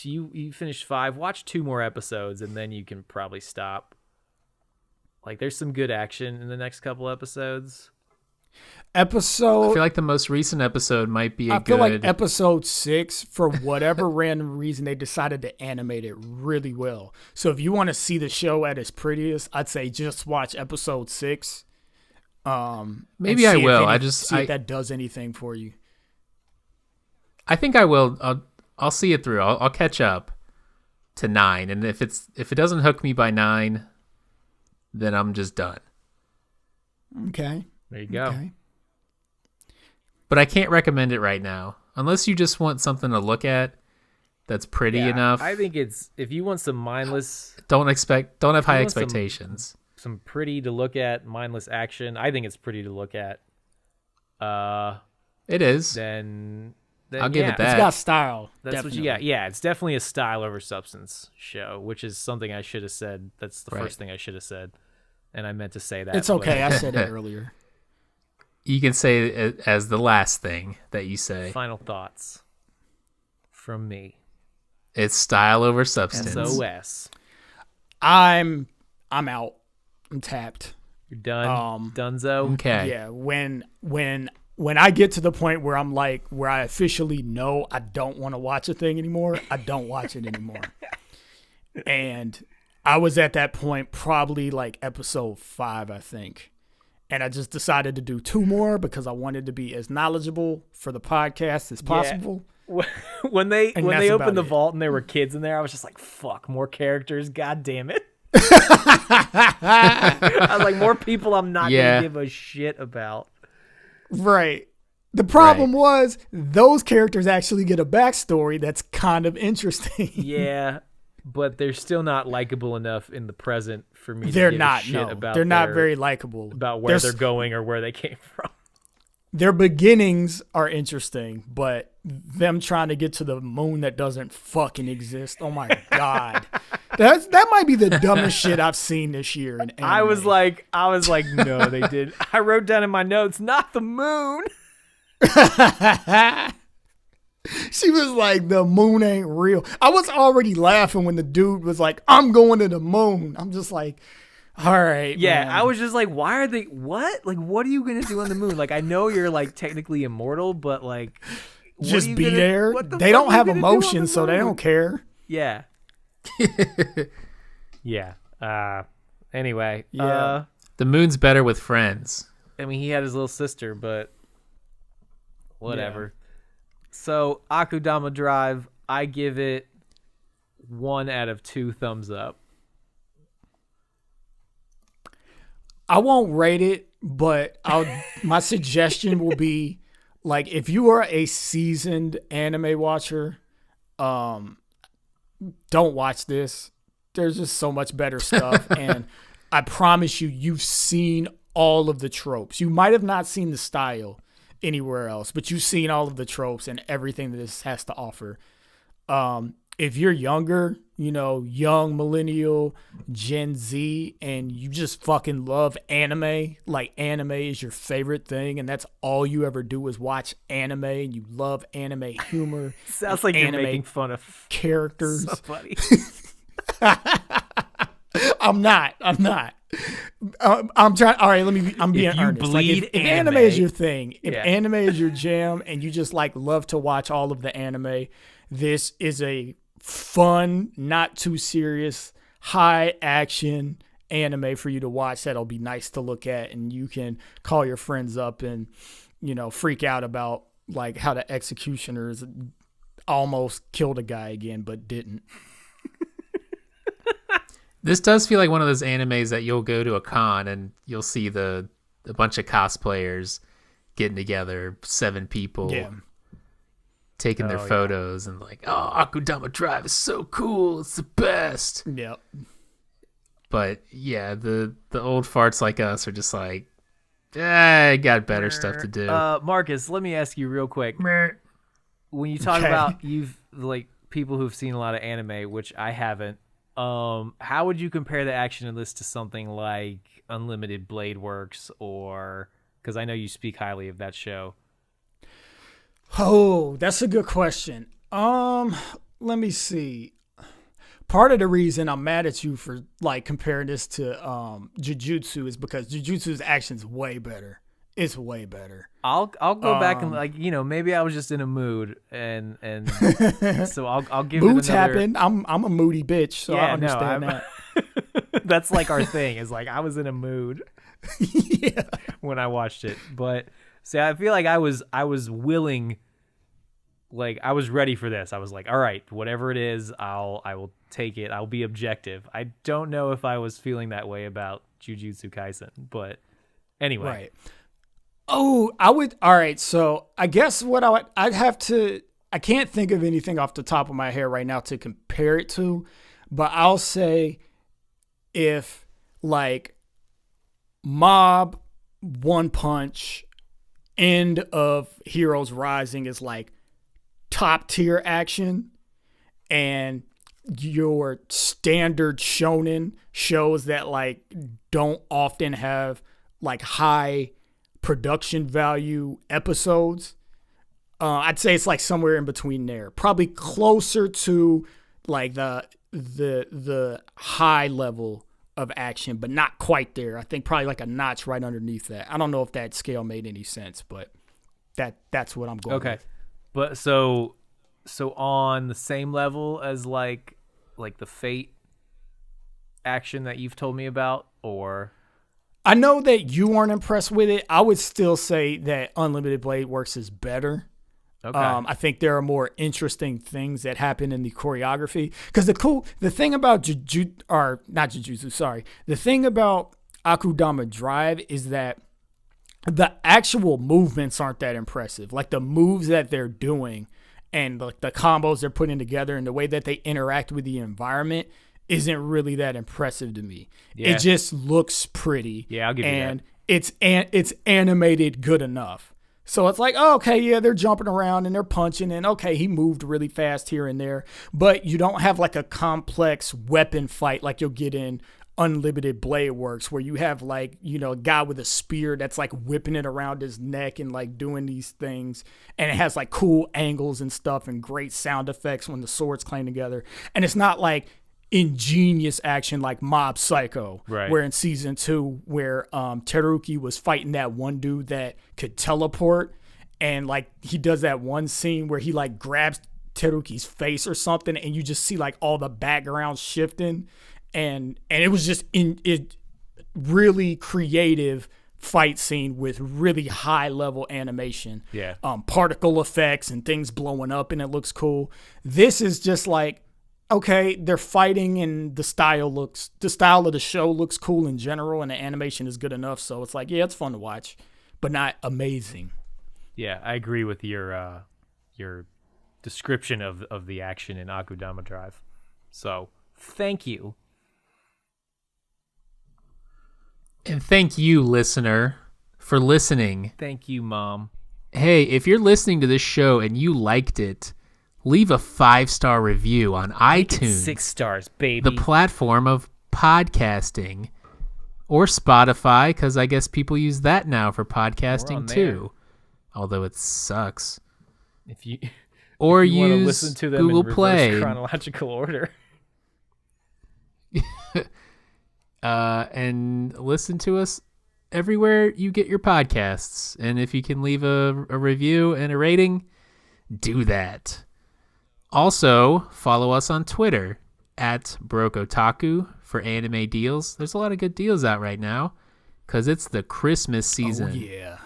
you finished 5, watch 2 more episodes and then you can probably stop. Like, there's some good action in the next couple episodes. I feel like the most recent episode might be I feel like episode 6, for whatever random reason, they decided to animate it really well. So if you want to see the show at its prettiest, I'd say just watch episode 6. Maybe I will. See if that does anything for you. I think I will. I'll see it through. I'll catch up to 9, and if it doesn't hook me by 9, then I'm just done. Okay. There you go. Okay. But I can't recommend it right now, unless you just want something to look at that's pretty enough. I think it's, if you want some mindless, Don't have high want some- expectations. some pretty to look at mindless action, I think it's pretty to look at. It is. Then I'll give it It's that. got style. That's definitely. what you got. Yeah, it's definitely a style over substance show, which is something I should have said. That's the Right. first thing I should have said, and I meant to say that. It's okay. I said it earlier. You can say it as the last thing that you say. Final thoughts from me. It's style over substance. SOS. I'm out. I'm tapped. You're done. Dunzo. Okay. Yeah, when when I get to the point where I'm like, where I officially know I don't want to watch a thing anymore, I don't watch it anymore. And I was at that point probably like episode 5, I think. And I just decided to do 2 more because I wanted to be as knowledgeable for the podcast as possible. Yeah. When they opened the it. vault and there were kids in there, I was just like, fuck, more characters, god damn it. I was like, more people I'm not gonna give a shit about. Right. The problem was those characters actually get a backstory that's kind of interesting. Yeah, but they're still not likable enough in the present for me they're to give not, a shit no. about. They're not very likable. About where they're going or where they came from. Their beginnings are interesting, but them trying to get to the moon that doesn't fucking exist. Oh my God. That might be the dumbest shit I've seen this year in anime. I was like, no, they did. I wrote down in my notes, not the moon. She was like, the moon ain't real. I was already laughing when the dude was like, I'm going to the moon. I'm just like, all right. Yeah, man. I was just like, why are they, what? Like, what are you going to do on the moon? Like, I know you're like technically immortal, but like, just be there. They don't have emotions, so they don't care. Yeah. Yeah. Anyway. Yeah. The moon's better with friends. I mean, he had his little sister, but whatever. Yeah. So, Akudama Drive, I give it 1 out of 2 thumbs up. I won't rate it, but my suggestion will be, like, if you are a seasoned anime watcher, don't watch this. There's just so much better stuff, and I promise you, you've seen all of the tropes. You might have not seen the style anywhere else, but you've seen all of the tropes and everything that this has to offer. If you're younger, young millennial, Gen Z, and you just fucking love anime, like anime is your favorite thing, and that's all you ever do is watch anime, and you love anime humor. Sounds like you're making fun of characters. Somebody. I'm not. I'm trying. All right, I'm being earnest. Like if anime is your thing, if anime is your jam, and you just like love to watch all of the anime, this is a fun, not too serious, high action anime for you to watch that'll be nice to look at, and you can call your friends up and freak out about like how the executioners almost killed a guy again but didn't. This does feel like one of those animes that you'll go to a con and you'll see a bunch of cosplayers getting together, 7 people. Yeah. Taking their photos and like, oh, Akudama Drive is so cool. It's the best. Yep. But yeah, the old farts like us are just like, I got better stuff to do. Marcus, let me ask you real quick. When you talk about people who've seen a lot of anime, which I haven't, how would you compare the action in this to something like Unlimited Blade Works, or because I know you speak highly of that show? Oh, that's a good question. Let me see. Part of the reason I'm mad at you for like comparing this to Jujutsu is because Jujutsu's action's way better. It's way better. I'll go back and maybe I was just in a mood and so I'll give moods it another... happen. I'm a moody bitch, so I understand that. That's like our thing. Is like I was in a mood when I watched it, but. See, I feel like I was willing, like I was ready for this. I was like, all right, whatever it is, I will take it. I'll be objective. I don't know if I was feeling that way about Jujutsu Kaisen, but anyway. Right. Oh, I would. All right. So I guess what I'd have to, I can't think of anything off the top of my head right now to compare it to, but I'll say if like Mob, One Punch, End of Heroes Rising is like top tier action, and your standard shonen shows that like don't often have like high production value episodes, I'd say it's like somewhere in between there, probably closer to like the high level of action, but not quite there. I think probably like a notch right underneath that. I don't know if that scale made any sense, but that's what I'm going Okay. with. But so on the same level as like the Fate action that you've told me about, or I know that you weren't impressed with it. I would still say that Unlimited Blade Works is better. okay. I think there are more interesting things that happen in the choreography. Because the thing about the thing about Akudama Drive is that the actual movements aren't that impressive. Like the moves that they're doing and like the combos they're putting together and the way that they interact with the environment isn't really that impressive to me. Yeah. It just looks pretty. Yeah, I'll give you that. And it's animated good enough. So it's like, oh, okay, yeah, they're jumping around and they're punching, and okay, he moved really fast here and there, but you don't have like a complex weapon fight like you'll get in Unlimited Blade Works, where you have like, you know, a guy with a spear that's like whipping it around his neck and like doing these things, and it has like cool angles and stuff and great sound effects when the swords clang together. And it's not like ingenious action like Mob Psycho, right, where in season 2 where Teruki was fighting that one dude that could teleport, and like he does that one scene where he like grabs Teruki's face or something, and you just see like all the background shifting, and it was just really creative fight scene with really high level animation, particle effects and things blowing up, and it looks cool. This is just like, okay, they're fighting and the style of the show looks cool in general, and the animation is good enough. So it's like, yeah, it's fun to watch, but not amazing. Yeah, I agree with your description of the action in Akudama Drive. So thank you. And thank you, listener, for listening. Thank you, Mom. Hey, if you're listening to this show and you liked it, leave a 5-star review on iTunes. 6 stars, baby. The platform of podcasting. Or Spotify, because I guess people use that now for podcasting too. Although it sucks. If you use want to listen to them Google in reverse Play. chronological order. And listen to us everywhere you get your podcasts. And if you can leave a review and a rating, do that. Also, follow us on Twitter at Otaku for anime deals. There's a lot of good deals out right now because it's the Christmas season. Oh, yeah.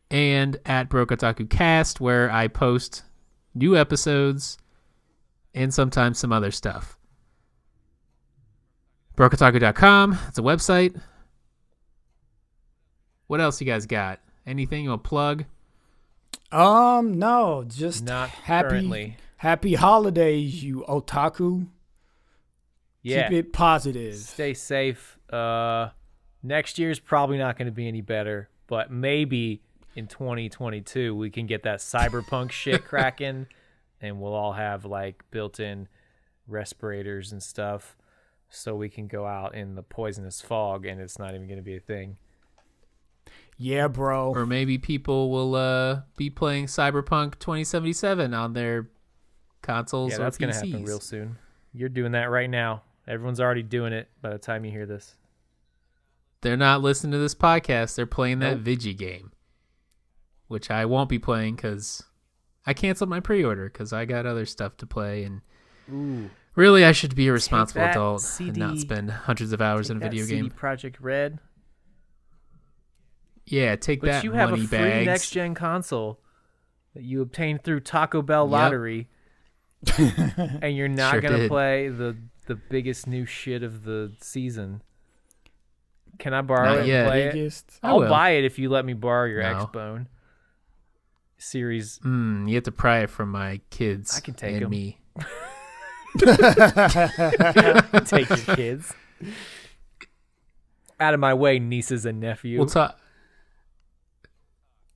And at Otaku Cast, where I post new episodes and sometimes some other stuff. Brokeotaku.com. It's a website. What else you guys got? Anything you want to plug? No, just not happy currently. Happy holidays, you otaku. Yeah. Keep it positive. Stay safe. Next year's probably not going to be any better, but maybe in 2022 we can get that cyberpunk shit cracking, and we'll all have like built-in respirators and stuff, so we can go out in the poisonous fog and it's not even going to be a thing. Yeah, bro. Or maybe people will be playing Cyberpunk 2077 on their consoles or PCs. Yeah, that's going to happen real soon. You're doing that right now. Everyone's already doing it by the time you hear this. They're not listening to this podcast. They're playing that Vigi game, which I won't be playing because I canceled my pre-order because I got other stuff to play. And really, I should be a responsible adult and not spend hundreds of hours in a video game. CD Projekt Red. Yeah, take that, But you have money a free bags. next-gen console that you obtained through Taco Bell lottery, and you're not Sure going to did. play the biggest new shit of the season. Can I borrow Not it and yet. play it? Biggest. I I'll will. buy it if you let me borrow your No. Xbone series. You have to pry it from my kids I can take and 'em. me. Take your kids out of my way, nieces and nephews. We'll talk.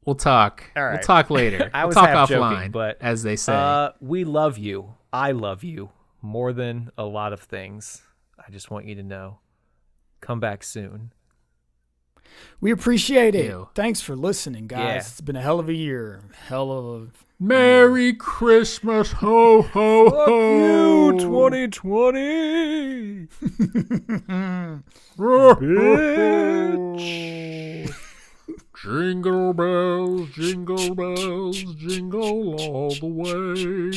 We'll talk. All right. We'll talk later. I We'll was talk half offline, joking, but as they say. we love you. I love you more than a lot of things. I just want you to know. Come back soon. We appreciate it. Ew. Thanks for listening, guys. Yeah. It's been a hell of a year. Hell of a... Merry Christmas, ho ho ho! 2020. Bitch. Jingle bells, jingle all the way.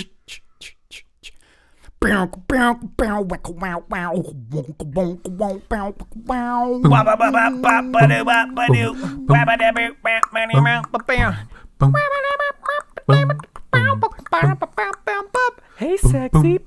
Hey, sexy.